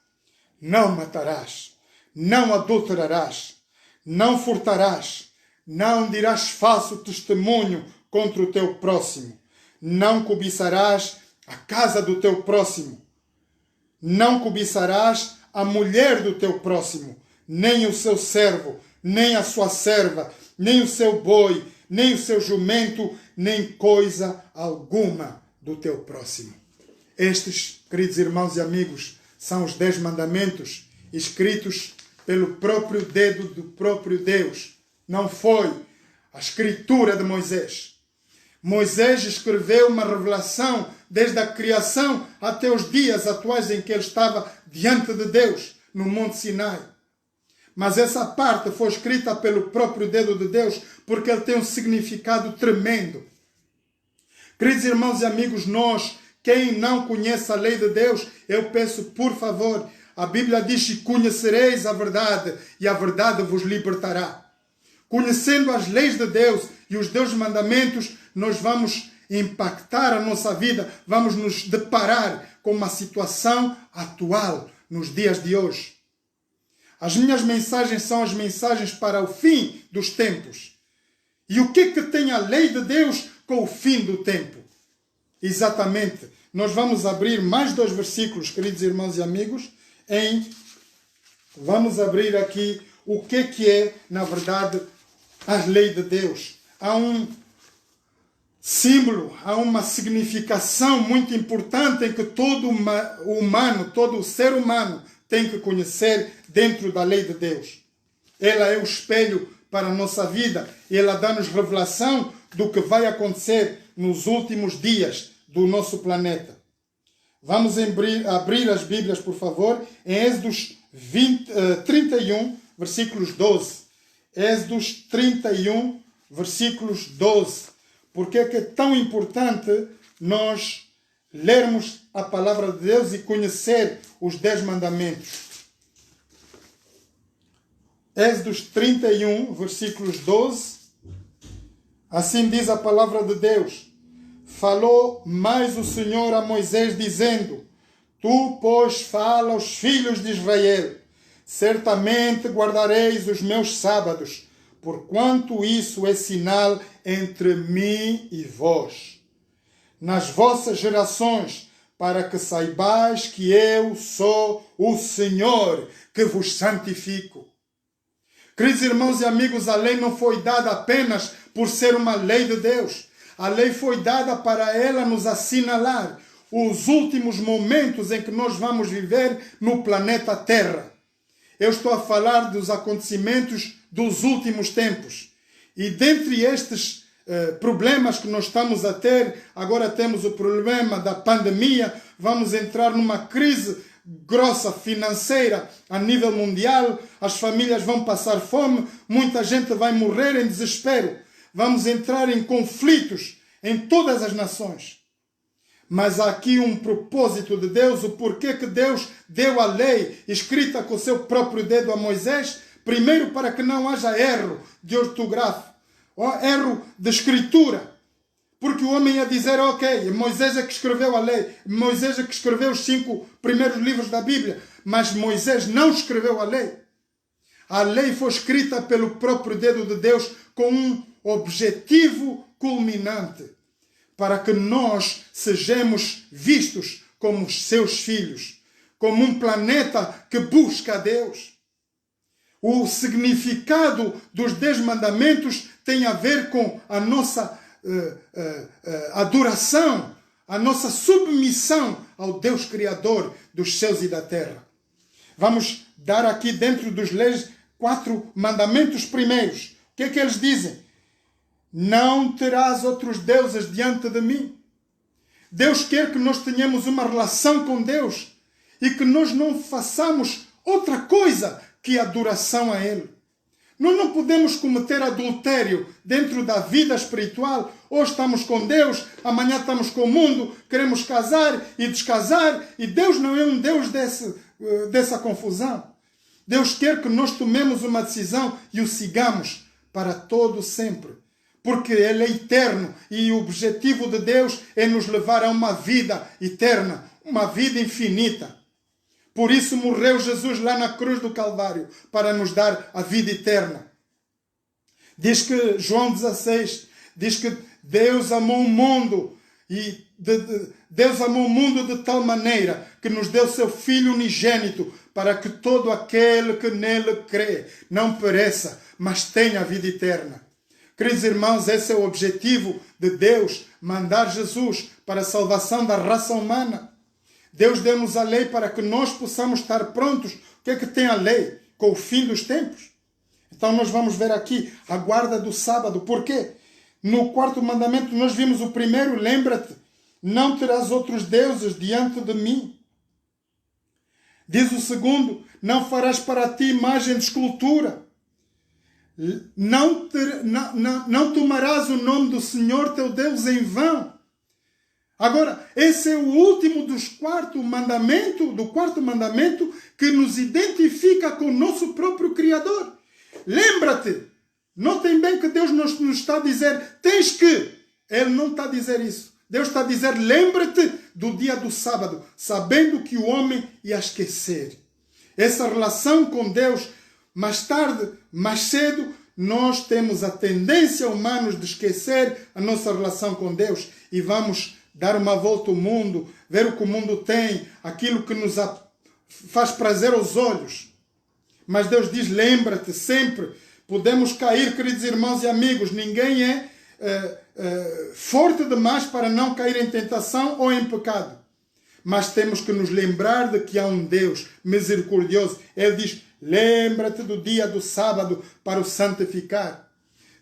Não matarás, não adulterarás, não furtarás, não dirás falso testemunho contra o teu próximo, não cobiçarás a casa do teu próximo, não cobiçarás a mulher do teu próximo, nem o seu servo, nem a sua serva, nem o seu boi, nem o seu jumento, nem coisa alguma do teu próximo. Estes, queridos irmãos e amigos, são os 10 mandamentos escritos pelo próprio dedo do próprio Deus. Não foi a escritura de Moisés. Moisés escreveu uma revelação desde a criação até os dias atuais em que ele estava diante de Deus, no Monte Sinai. Mas essa parte foi escrita pelo próprio dedo de Deus, porque ele tem um significado tremendo. Queridos irmãos e amigos, nós, quem não conhece a lei de Deus, eu peço, por favor, a Bíblia diz que conhecereis a verdade e a verdade vos libertará. Conhecendo as leis de Deus e os Deus mandamentos, nós vamos impactar a nossa vida, vamos nos deparar com uma situação atual nos dias de hoje. As minhas mensagens são as mensagens para o fim dos tempos. E o que tem a lei de Deus com o fim do tempo? Exatamente. Nós vamos abrir mais 2 versículos, queridos irmãos e amigos, vamos abrir aqui o que é, na verdade, a lei de Deus. Há um símbolo, há uma significação muito importante em que todo humano, todo ser humano tem que conhecer dentro da lei de Deus. Ela é o espelho para a nossa vida e ela dá-nos revelação do que vai acontecer nos últimos dias do nosso planeta. Vamos abrir as Bíblias, por favor, em Êxodos 31, versículos 12. Êxodos 31, versículos 12. Porque é que é tão importante nós lermos a palavra de Deus e conhecer os 10 mandamentos. Êxodos 31, versículos 12. Assim diz a palavra de Deus. Falou mais o Senhor a Moisés, dizendo: Tu, pois, fala aos filhos de Israel, certamente guardareis os meus sábados, porquanto isso é sinal entre mim e vós, nas vossas gerações, para que saibais que eu sou o Senhor, que vos santifico. Queridos irmãos e amigos, a lei não foi dada apenas por ser uma lei de Deus. A lei foi dada para ela nos assinalar os últimos momentos em que nós vamos viver no planeta Terra. Eu estou a falar dos acontecimentos dos últimos tempos. E dentre estes problemas que nós estamos a ter, agora temos o problema da pandemia, vamos entrar numa crise grossa financeira a nível mundial, as famílias vão passar fome, muita gente vai morrer em desespero. Vamos entrar em conflitos em todas as nações. Mas há aqui um propósito de Deus, o porquê que Deus deu a lei escrita com o seu próprio dedo a Moisés. Primeiro, para que não haja erro de ortografia, ou erro de escritura. Porque o homem ia dizer, ok, Moisés é que escreveu a lei, Moisés é que escreveu os 5 primeiros livros da Bíblia, mas Moisés não escreveu a lei. A lei foi escrita pelo próprio dedo de Deus com um objetivo culminante, para que nós sejamos vistos como os seus filhos, como um planeta que busca a Deus. O significado dos 10 mandamentos tem a ver com a nossa adoração, a nossa submissão ao Deus Criador dos céus e da terra. Vamos dar aqui dentro dos leis 4 mandamentos primeiros. O que é que eles dizem? Não terás outros deuses diante de mim. Deus quer que nós tenhamos uma relação com Deus e que nós não façamos outra coisa que adoração a Ele. Nós não podemos cometer adultério dentro da vida espiritual. Hoje estamos com Deus, amanhã estamos com o mundo, queremos casar e descasar, e Deus não é um Deus dessa confusão. Deus quer que nós tomemos uma decisão e o sigamos para todo sempre. Porque Ele é eterno e o objetivo de Deus é nos levar a uma vida eterna, uma vida infinita. Por isso morreu Jesus lá na cruz do Calvário, para nos dar a vida eterna. Diz que João 16, diz que Deus amou o mundo, e Deus amou o mundo de tal maneira que nos deu seu Filho unigênito, para que todo aquele que nele crê não pereça, mas tenha a vida eterna. Queridos irmãos, esse é o objetivo de Deus, mandar Jesus para a salvação da raça humana. Deus deu-nos a lei para que nós possamos estar prontos. O que é que tem a lei? Com o fim dos tempos. Então nós vamos ver aqui a guarda do sábado. Por quê? No quarto mandamento nós vimos o primeiro, lembra-te, não terás outros deuses diante de mim. Diz o segundo, não farás para ti imagem de escultura. Não tomarás o nome do Senhor teu Deus em vão. Agora, esse é o último do quarto mandamento que nos identifica com o nosso próprio Criador. Lembra-te, notem bem que Deus nos está a dizer, tens que. Ele não está a dizer isso. Deus está a dizer, lembra-te do dia do sábado, sabendo que o homem ia esquecer. Essa relação com Deus, mais tarde, mais cedo, nós temos a tendência humana de esquecer a nossa relação com Deus e vamos dar uma volta ao mundo, ver o que o mundo tem, aquilo que nos faz prazer aos olhos. Mas Deus diz, lembra-te sempre. Podemos cair, queridos irmãos e amigos, ninguém é forte demais para não cair em tentação ou em pecado. Mas temos que nos lembrar de que há um Deus misericordioso. Ele diz, lembra-te do dia do sábado para o santificar.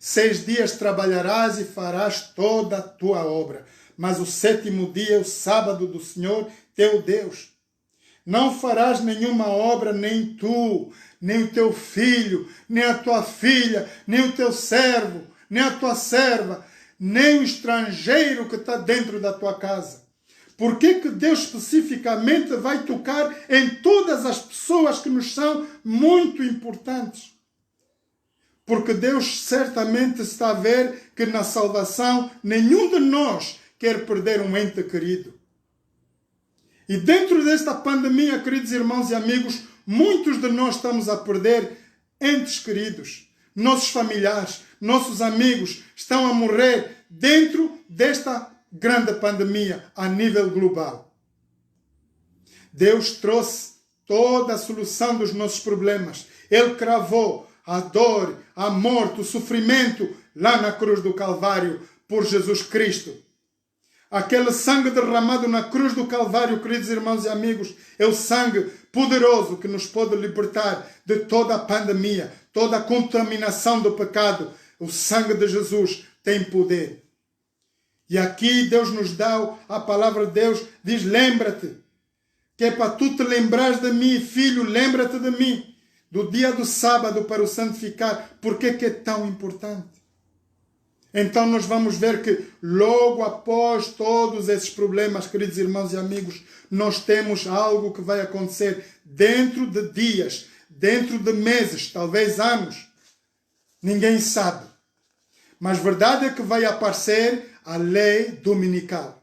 6 dias trabalharás e farás toda a tua obra. Mas o 7º dia é o sábado do Senhor, teu Deus. Não farás nenhuma obra, nem tu, nem o teu filho, nem a tua filha, nem o teu servo, nem a tua serva, nem o estrangeiro que está dentro da tua casa. Por que Deus especificamente vai tocar em todas as pessoas que nos são muito importantes? Porque Deus certamente está a ver que na salvação nenhum de nós quer perder um ente querido. E dentro desta pandemia, queridos irmãos e amigos, muitos de nós estamos a perder entes queridos. Nossos familiares, nossos amigos estão a morrer dentro desta grande pandemia a nível global. Deus trouxe toda a solução dos nossos problemas. Ele cravou a dor, a morte, o sofrimento lá na cruz do Calvário por Jesus Cristo. Aquele sangue derramado na cruz do Calvário, queridos irmãos e amigos, é o sangue poderoso que nos pode libertar de toda a pandemia, toda a contaminação do pecado. O sangue de Jesus tem poder. E aqui Deus nos dá a palavra de Deus, diz, lembra-te, que é para tu te lembrares de mim, filho, lembra-te de mim, do dia do sábado para o santificar. Por que é tão importante? Então nós vamos ver que logo após todos esses problemas, queridos irmãos e amigos, nós temos algo que vai acontecer dentro de dias, dentro de meses, talvez anos. Ninguém sabe. Mas verdade é que vai aparecer a lei dominical.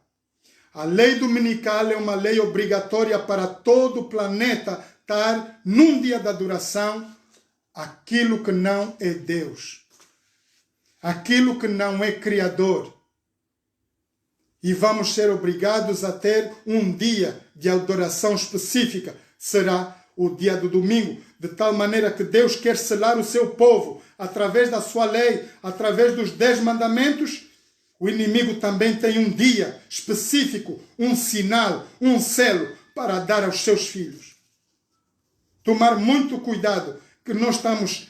A lei dominical é uma lei obrigatória para todo o planeta estar num dia de adoração aquilo que não é Deus. Aquilo que não é Criador. E vamos ser obrigados a ter um dia de adoração específica. Será o dia do domingo. De tal maneira que Deus quer selar o seu povo através da sua lei, através dos 10 mandamentos. O inimigo também tem um dia específico, um sinal, um selo para dar aos seus filhos. Tomar muito cuidado, que nós estamos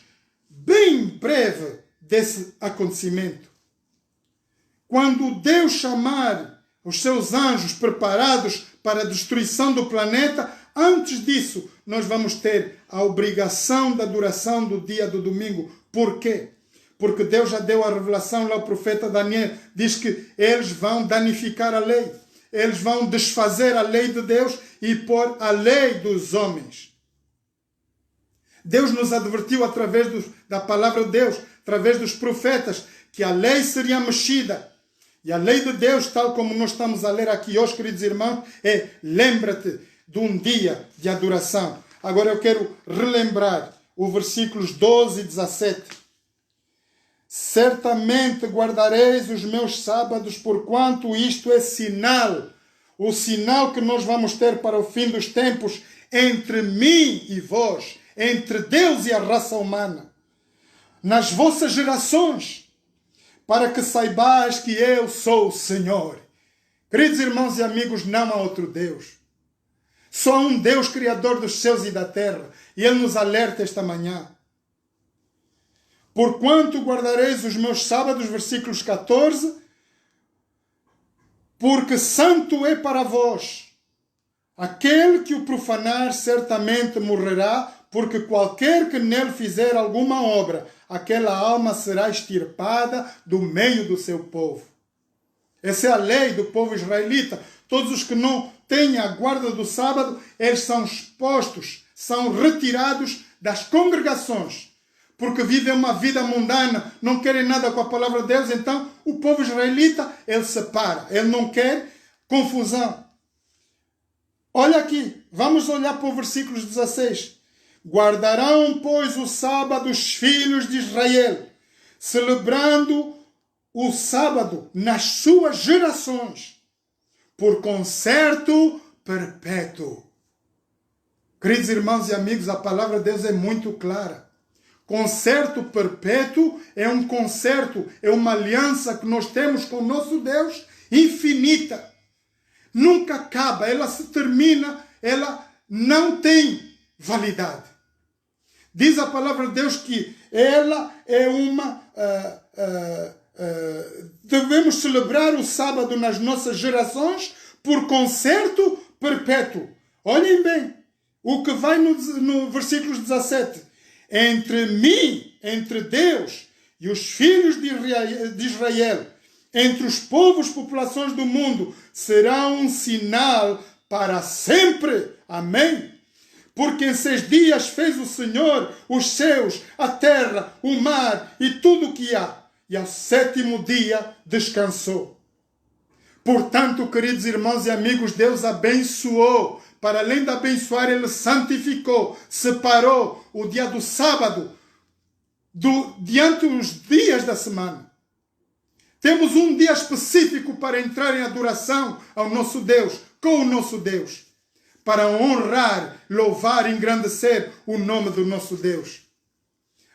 bem breve desse acontecimento. Quando Deus chamar os seus anjos preparados para a destruição do planeta. Antes disso, nós vamos ter a obrigação da duração do dia do domingo. Por quê? Porque Deus já deu a revelação lá ao profeta Daniel. Diz que eles vão danificar a lei. Eles vão desfazer a lei de Deus e pôr a lei dos homens. Deus nos advertiu através da palavra de Deus, através dos profetas, que a lei seria mexida. E a lei de Deus, tal como nós estamos a ler aqui hoje, queridos irmãos, é: lembra-te de um dia de adoração. Agora eu quero relembrar os versículos 12 e 17. Certamente guardareis os meus sábados, porquanto isto é sinal, o sinal que nós vamos ter para o fim dos tempos entre mim e vós, entre Deus e a raça humana, nas vossas gerações, para que saibais que eu sou o Senhor. Queridos irmãos e amigos, não há outro Deus. Só há um Deus criador dos céus e da terra. E Ele nos alerta esta manhã. Porquanto guardareis os meus sábados, versículos 14, porque santo é para vós. Aquele que o profanar certamente morrerá, porque qualquer que nele fizer alguma obra, aquela alma será extirpada do meio do seu povo. Essa é a lei do povo israelita. Todos os que não têm a guarda do sábado, eles são expostos, são retirados das congregações, porque vivem uma vida mundana, não querem nada com a palavra de Deus. Então o povo israelita, ele separa, ele não quer confusão. Olha aqui, vamos olhar para o versículo 16. Guardarão, pois, o sábado os filhos de Israel, celebrando o sábado nas suas gerações, por concerto perpétuo. Queridos irmãos e amigos, a palavra de Deus é muito clara. Concerto perpétuo é um concerto, é uma aliança que nós temos com o nosso Deus infinita. Nunca acaba, ela se termina, ela não tem validade. Diz a palavra de Deus que ela é uma... devemos celebrar o sábado nas nossas gerações por concerto perpétuo. Olhem bem o que vai no versículo 17. Entre mim, entre Deus e os filhos de Israel, entre os povos, populações do mundo, será um sinal para sempre. Amém? Porque em 6 dias fez o Senhor os céus, a terra, o mar e tudo o que há. E ao 7º dia descansou. Portanto, queridos irmãos e amigos, Deus abençoou. Para além de abençoar, Ele santificou, separou o dia do sábado diante dos dias da semana. Temos um dia específico para entrar em adoração ao nosso Deus, com o nosso Deus, para honrar, louvar, engrandecer o nome do nosso Deus.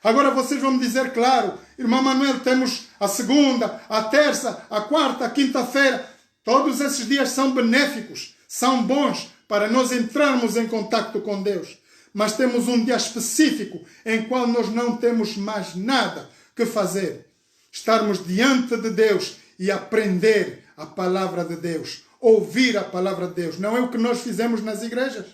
Agora vocês vão me dizer, claro, irmão Manuel, temos a segunda, a terça, a quarta, a quinta-feira. Todos esses dias são benéficos, são bons para nós entrarmos em contato com Deus. Mas temos um dia específico em qual nós não temos mais nada que fazer. Estarmos diante de Deus e aprender a palavra de Deus. Ouvir a palavra de Deus. Não é o que nós fizemos nas igrejas.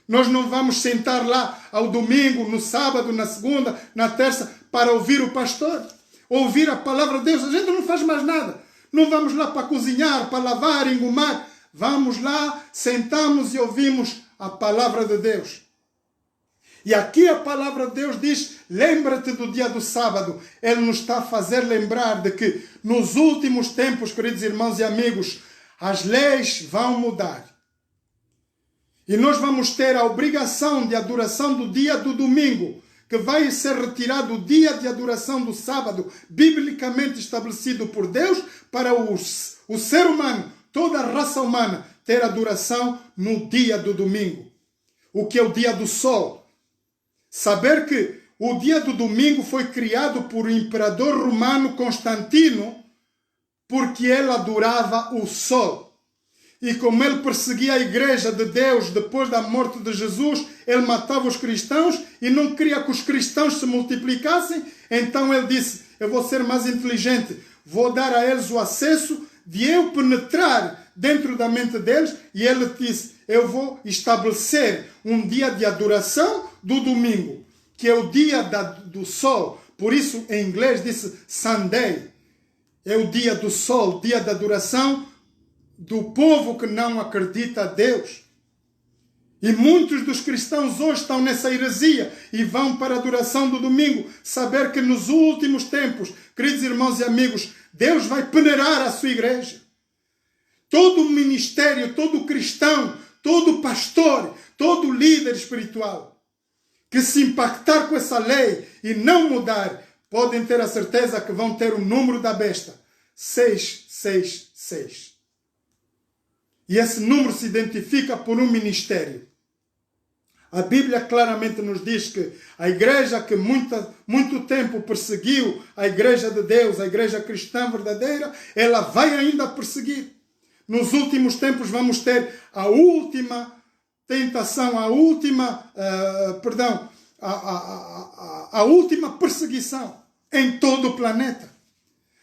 Nós não vamos sentar lá ao domingo, no sábado, na segunda, na terça, para ouvir o pastor. Ouvir a palavra de Deus. A gente não faz mais nada. Não vamos lá para cozinhar, para lavar, engomar. Vamos lá, sentamos e ouvimos a palavra de Deus. E aqui a palavra de Deus diz, lembra-te do dia do sábado. Ele nos está a fazer lembrar de que nos últimos tempos, queridos irmãos e amigos, as leis vão mudar. E nós vamos ter a obrigação de adoração do dia do domingo, que vai ser retirado o dia de adoração do sábado, biblicamente estabelecido por Deus, para o ser humano, toda a raça humana, ter adoração no dia do domingo. O que é o dia do sol. Saber que o dia do domingo foi criado por o imperador romano Constantino, porque ele adorava o sol. E como ele perseguia a igreja de Deus depois da morte de Jesus, ele matava os cristãos e não queria que os cristãos se multiplicassem. Então ele disse, eu vou ser mais inteligente, vou dar a eles o acesso de eu penetrar dentro da mente deles e ele disse, eu vou estabelecer um dia de adoração do domingo, que é o dia do sol. Por isso, em inglês, disse Sunday. É o dia do sol, dia da adoração do povo que não acredita a Deus. E muitos dos cristãos hoje estão nessa heresia e vão para a adoração do domingo. Saber que nos últimos tempos, queridos irmãos e amigos, Deus vai peneirar a sua igreja. Todo ministério, todo cristão, todo pastor, todo líder espiritual que se impactar com essa lei e não mudar, podem ter a certeza que vão ter o número da besta. 666. E esse número se identifica por um ministério. A Bíblia claramente nos diz que a igreja que muito tempo perseguiu a igreja de Deus, a igreja cristã verdadeira, ela vai ainda perseguir. Nos últimos tempos vamos ter a última tentação, a última perseguição em todo o planeta.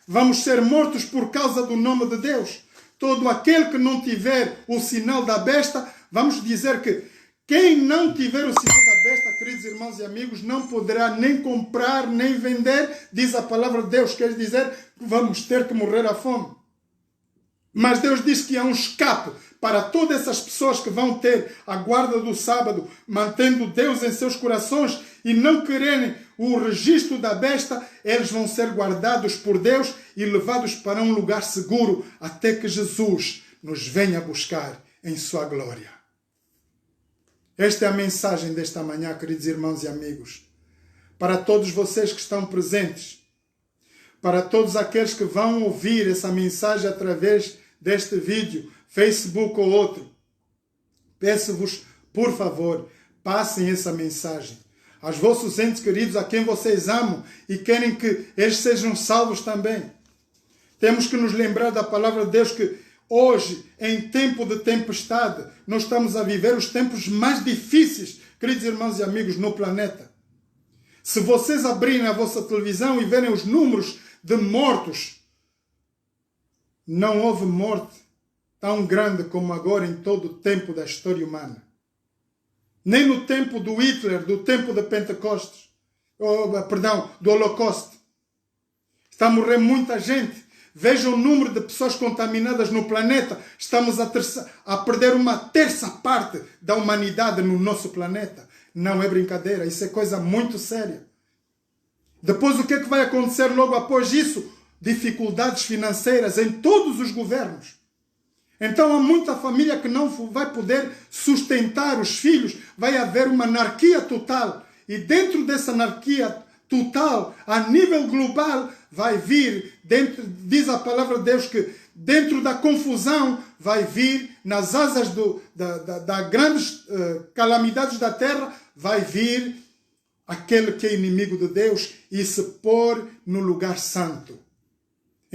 Vamos ser mortos por causa do nome de Deus. Todo aquele que não tiver o sinal da besta, vamos dizer que quem não tiver o sinal da besta, queridos irmãos e amigos, não poderá nem comprar, nem vender, diz a palavra de Deus, quer dizer que vamos ter que morrer à fome. Mas Deus diz que há um escape para todas essas pessoas que vão ter a guarda do sábado, mantendo Deus em seus corações e não quererem o registro da besta, eles vão ser guardados por Deus e levados para um lugar seguro até que Jesus nos venha buscar em sua glória. Esta é a mensagem desta manhã, queridos irmãos e amigos. Para todos vocês que estão presentes, para todos aqueles que vão ouvir essa mensagem através deste vídeo, Facebook ou outro, peço-vos, por favor, passem essa mensagem aos vossos entes queridos, a quem vocês amam e querem que eles sejam salvos também. Temos que nos lembrar da palavra de Deus que hoje, em tempo de tempestade, nós estamos a viver os tempos mais difíceis, queridos irmãos e amigos, no planeta. Se vocês abrirem a vossa televisão e verem os números de mortos, não houve morte tão grande como agora em todo o tempo da história humana. Nem no tempo do Hitler, do tempo de Pentecostes, do Holocausto. Está a morrer muita gente. Vejam o número de pessoas contaminadas no planeta. Estamos a perder uma terça parte da humanidade no nosso planeta. Não é brincadeira, isso é coisa muito séria. Depois o que é que vai acontecer logo após isso? Dificuldades financeiras em todos os governos. Então há muita família que não vai poder sustentar os filhos. Vai haver uma anarquia total. E dentro dessa anarquia total, a nível global, vai vir, diz a palavra de Deus que dentro da confusão vai vir, nas asas das grandes calamidades da terra, vai vir aquele que é inimigo de Deus e se pôr no lugar santo.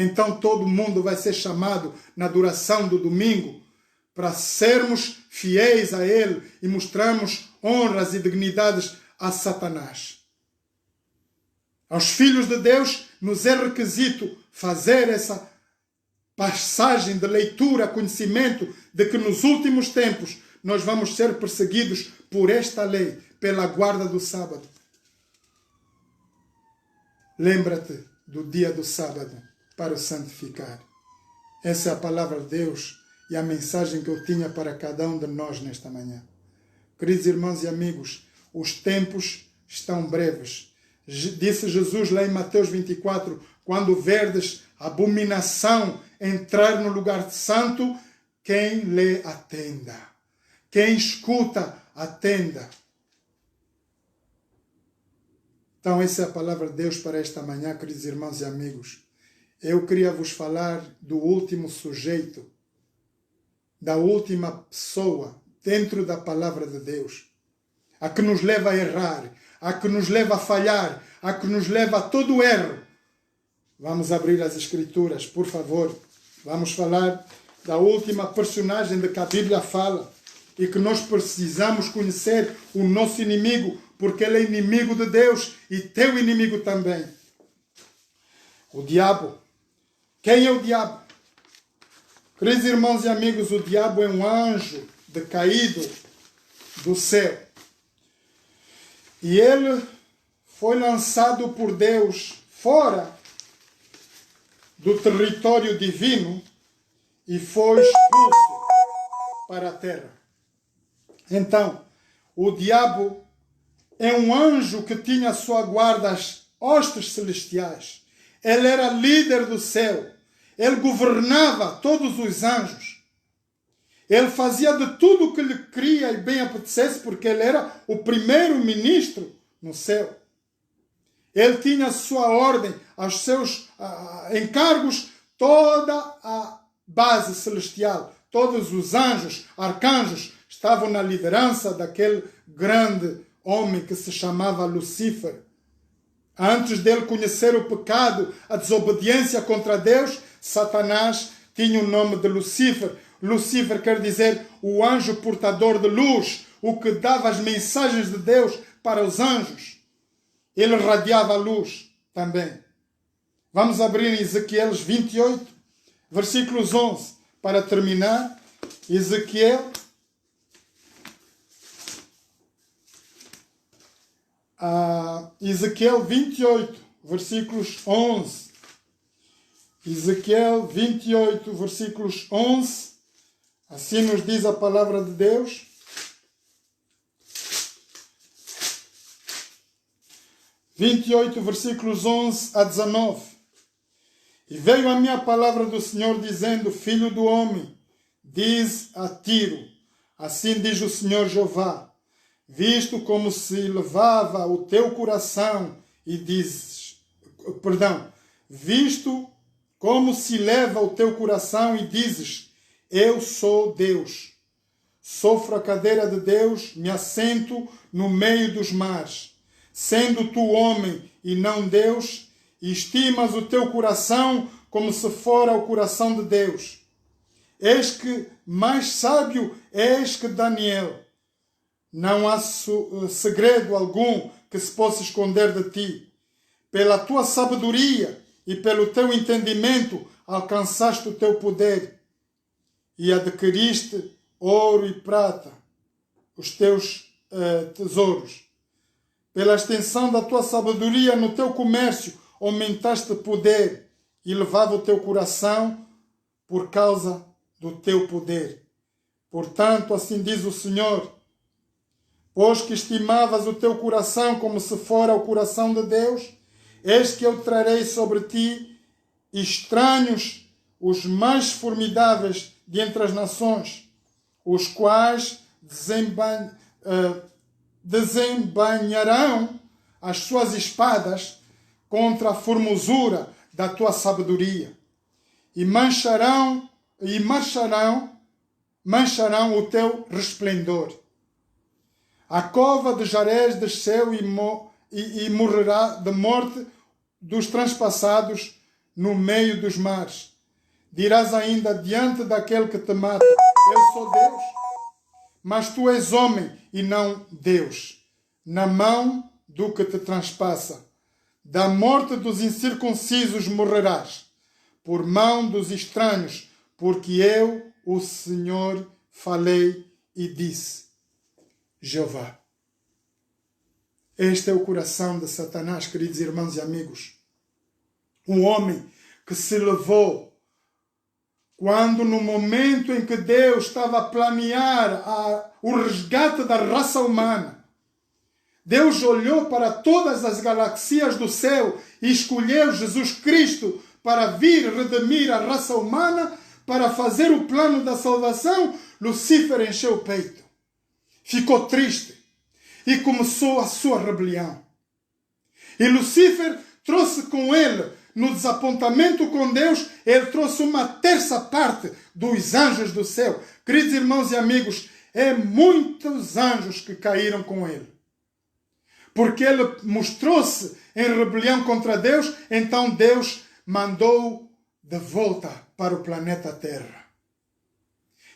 Então todo mundo vai ser chamado na adoração do domingo para sermos fiéis a Ele e mostrarmos honras e dignidades a Satanás. Aos filhos de Deus nos é requisito fazer essa passagem de leitura, conhecimento de que nos últimos tempos nós vamos ser perseguidos por esta lei, pela guarda do sábado. Lembra-te do dia do sábado para o santificar. Essa é a palavra de Deus e a mensagem que eu tinha para cada um de nós nesta manhã. Queridos irmãos e amigos, os tempos estão breves. Disse Jesus lá em Mateus 24, quando verdes abominação entrar no lugar santo, quem lê atenda. Quem escuta, atenda. Então essa é a palavra de Deus para esta manhã, queridos irmãos e amigos. Eu queria vos falar do último sujeito, da última pessoa dentro da palavra de Deus, a que nos leva a errar, a que nos leva a falhar, a que nos leva a todo o erro. Vamos abrir as Escrituras, por favor. Vamos falar da última personagem de que a Bíblia fala e que nós precisamos conhecer o nosso inimigo, porque ele é inimigo de Deus e teu inimigo também. O diabo. Quem é o diabo? Queridos irmãos e amigos, o diabo é um anjo decaído do céu. E ele foi lançado por Deus fora do território divino e foi expulso para a terra. Então, o diabo é um anjo que tinha à sua guarda as hostes celestiais. Ele era líder do céu. Ele governava todos os anjos. Ele fazia de tudo o que lhe queria e bem apetecesse, porque ele era o primeiro-ministro no céu. Ele tinha a sua ordem, aos seus encargos, toda a base celestial. Todos os anjos, arcanjos, estavam na liderança daquele grande homem que se chamava Lucifer. Antes dele conhecer o pecado, a desobediência contra Deus, Satanás tinha o nome de Lucifer. Lucifer quer dizer o anjo portador de luz, o que dava as mensagens de Deus para os anjos. Ele radiava a luz também. Vamos abrir em Ezequiel 28, versículos 11, para terminar. Ezequiel Ezequiel 28, versículos 11. Ezequiel 28, versículos 11. Assim nos diz a palavra de Deus. Versículos 11 a 19. E veio a minha palavra do Senhor dizendo: Filho do homem, diz a Tiro, assim diz o Senhor Jeová, visto como se levava o teu coração e dizes, visto como se leva o teu coração e dizes, eu sou Deus, sofro a cadeira de Deus, me assento no meio dos mares, sendo tu homem e não Deus, e estimas o teu coração como se fora o coração de Deus. Eis que mais sábio és que Daniel. Não há segredo algum que se possa esconder de ti. Pela tua sabedoria e pelo teu entendimento alcançaste o teu poder e adquiriste ouro e prata, os teus tesouros. Pela extensão da tua sabedoria no teu comércio aumentaste poder e elevava o teu coração por causa do teu poder. Portanto, assim diz o Senhor, pois que estimavas o teu coração como se fora o coração de Deus, eis que eu trarei sobre ti estranhos, os mais formidáveis de entre as nações, os quais desembainharão as suas espadas contra a formosura da tua sabedoria e mancharão o teu resplendor. A cova de Jarés desceu e morrerá de morte dos transpassados no meio dos mares. Dirás ainda diante daquele que te mata, eu sou Deus, mas tu és homem e não Deus, na mão do que te transpassa. Da morte dos incircuncisos morrerás, por mão dos estranhos, porque eu, o Senhor, falei e disse. Jeová. Este é o coração de Satanás, queridos irmãos e amigos. Um homem que se levou quando no momento em que Deus estava a planear o resgate da raça humana, Deus olhou para todas as galáxias do céu e escolheu Jesus Cristo para vir redimir a raça humana, para fazer o plano da salvação. Lucifer encheu o peito. Ficou triste e começou a sua rebelião. E Lucifer trouxe com ele, no desapontamento com Deus, ele trouxe uma terça parte dos anjos do céu. Queridos irmãos e amigos, muitos anjos que caíram com ele. Porque ele mostrou-se em rebelião contra Deus, então Deus mandou de volta para o planeta Terra.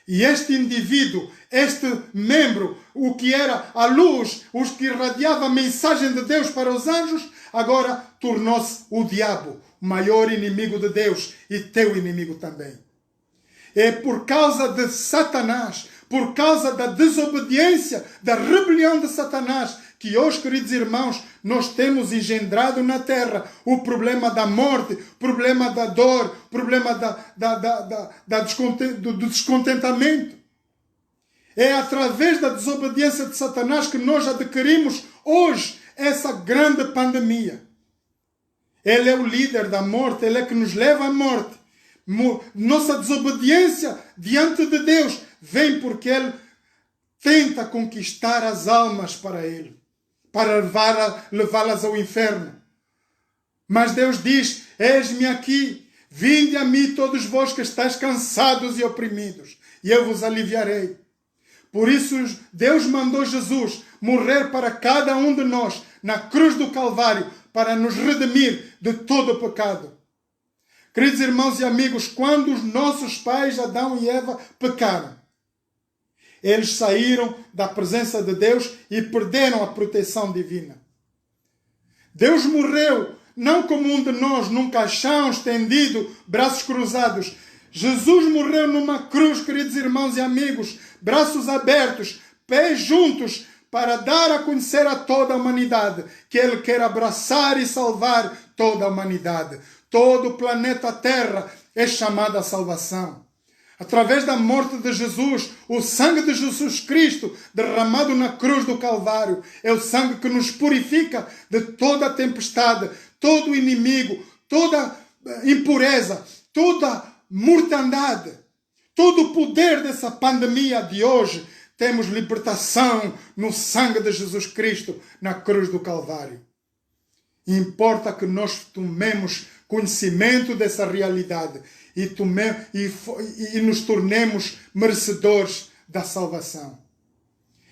E este indivíduo, este membro, o que era a luz, os que irradiava a mensagem de Deus para os anjos, agora tornou-se o diabo, o maior inimigo de Deus e teu inimigo também. É por causa de Satanás, por causa da desobediência, da rebelião de Satanás, que hoje, queridos irmãos, nós temos engendrado na terra o problema da morte, problema da dor, problema do descontentamento. É através da desobediência de Satanás que nós adquirimos hoje essa grande pandemia. Ele é o líder da morte, ele é que nos leva à morte. Nossa desobediência diante de Deus vem porque ele tenta conquistar as almas para ele, para levá-las ao inferno. Mas Deus diz: eis-me aqui, vinde a mim todos vós que estáis cansados e oprimidos, e eu vos aliviarei. Por isso Deus mandou Jesus morrer para cada um de nós na cruz do Calvário, para nos redimir de todo o pecado. Queridos irmãos e amigos, quando os nossos pais Adão e Eva pecaram, eles saíram da presença de Deus e perderam a proteção divina. Deus morreu, não como um de nós, num caixão estendido, braços cruzados. Jesus morreu numa cruz, queridos irmãos e amigos, braços abertos, pés juntos, para dar a conhecer a toda a humanidade que Ele quer abraçar e salvar toda a humanidade. Todo o planeta Terra é chamado à salvação. Através da morte de Jesus, o sangue de Jesus Cristo derramado na cruz do Calvário é o sangue que nos purifica de toda a tempestade, todo o inimigo, toda impureza, toda mortandade, todo o poder dessa pandemia de hoje. Temos libertação no sangue de Jesus Cristo na cruz do Calvário. Importa que nós tomemos conhecimento dessa realidade e nos tornemos merecedores da salvação.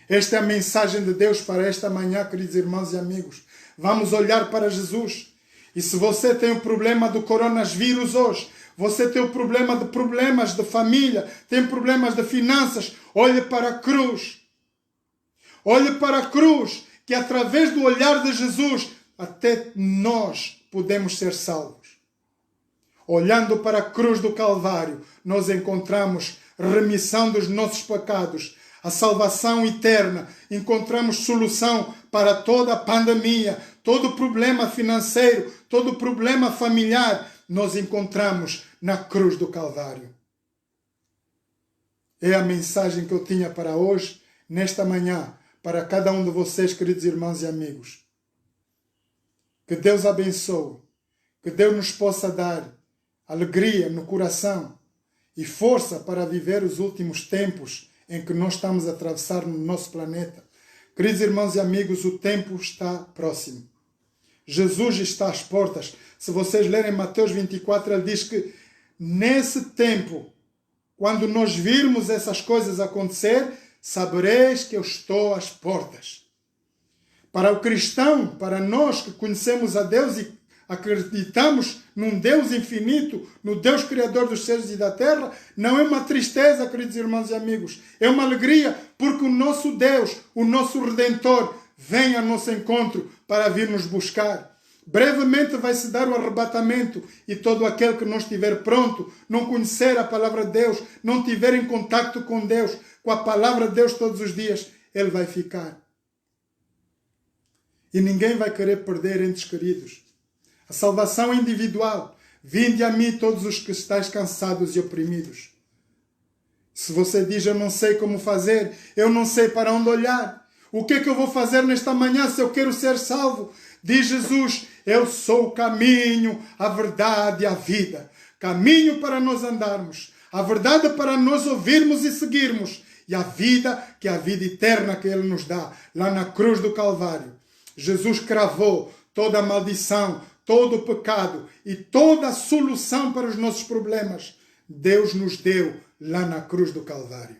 Esta é a mensagem de Deus para esta manhã, queridos irmãos e amigos. Vamos olhar para Jesus. E se você tem o problema do coronavírus hoje, você tem o problema de problemas de família, tem problemas de finanças, olhe para a cruz. Olhe para a cruz, que através do olhar de Jesus, até nós podemos ser salvos. Olhando para a cruz do Calvário, nós encontramos remissão dos nossos pecados, a salvação eterna, encontramos solução para toda a pandemia, todo problema financeiro, todo problema familiar, nós encontramos na cruz do Calvário. É a mensagem que eu tinha para hoje, nesta manhã, para cada um de vocês, queridos irmãos e amigos. Que Deus abençoe, que Deus nos possa dar alegria no coração e força para viver os últimos tempos em que nós estamos a atravessar no nosso planeta. Queridos irmãos e amigos, o tempo está próximo. Jesus está às portas. Se vocês lerem Mateus 24, ele diz que nesse tempo, quando nós virmos essas coisas acontecer, sabereis que eu estou às portas. Para o cristão, para nós que conhecemos a Deus e acreditamos num Deus infinito, no Deus Criador dos céus e da terra, não é uma tristeza, queridos irmãos e amigos. É uma alegria, porque o nosso Deus, o nosso Redentor, vem ao nosso encontro para vir nos buscar. Brevemente vai se dar o arrebatamento e todo aquele que não estiver pronto, não conhecer a palavra de Deus, não tiver em contato com Deus, com a palavra de Deus todos os dias, ele vai ficar. E ninguém vai querer perder entes queridos. A salvação é individual. Vinde a mim todos os que estáis cansados e oprimidos. Se você diz, eu não sei como fazer, eu não sei para onde olhar, o que é que eu vou fazer nesta manhã se eu quero ser salvo? Diz Jesus, eu sou o caminho, a verdade e a vida. Caminho para nós andarmos, a verdade para nós ouvirmos e seguirmos, e a vida, que é a vida eterna que Ele nos dá, lá na cruz do Calvário. Jesus cravou toda a maldição, todo o pecado e toda a solução para os nossos problemas. Deus nos deu lá na cruz do Calvário.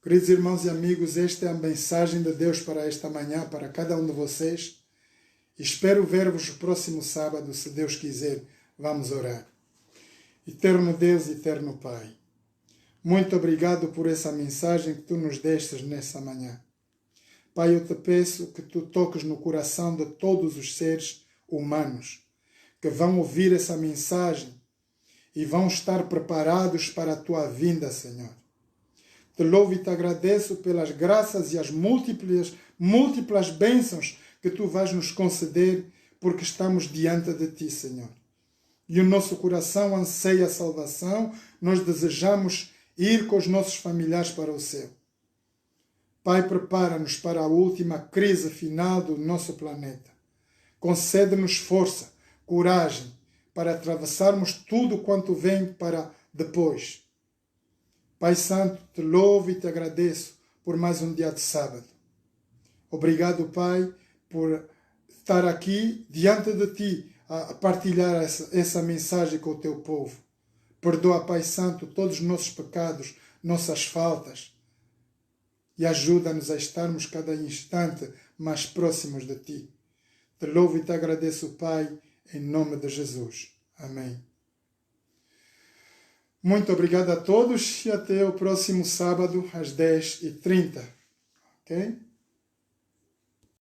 Queridos irmãos e amigos, esta é a mensagem de Deus para esta manhã, para cada um de vocês. Espero ver-vos no próximo sábado, se Deus quiser. Vamos orar. Eterno Deus, eterno Pai, muito obrigado por essa mensagem que Tu nos destes nessa manhã. Pai, eu te peço que Tu toques no coração de todos os seres humanos que vão ouvir essa mensagem e vão estar preparados para a tua vinda, Senhor. Te louvo e te agradeço pelas graças e as múltiplas bênçãos que tu vais nos conceder, porque estamos diante de ti, Senhor. E o nosso coração anseia a salvação, nós desejamos ir com os nossos familiares para o céu. Pai, prepara-nos para a última crise final do nosso planeta. Concede-nos força, coragem, para atravessarmos tudo quanto vem para depois. Pai Santo, te louvo e te agradeço por mais um dia de sábado. Obrigado, Pai, por estar aqui diante de ti a partilhar essa mensagem com o teu povo. Perdoa, Pai Santo, todos os nossos pecados, nossas faltas, e ajuda-nos a estarmos cada instante mais próximos de ti. Te louvo e te agradeço, Pai, em nome de Jesus. Amém. Muito obrigado a todos e até o próximo sábado às 10h30. Ok?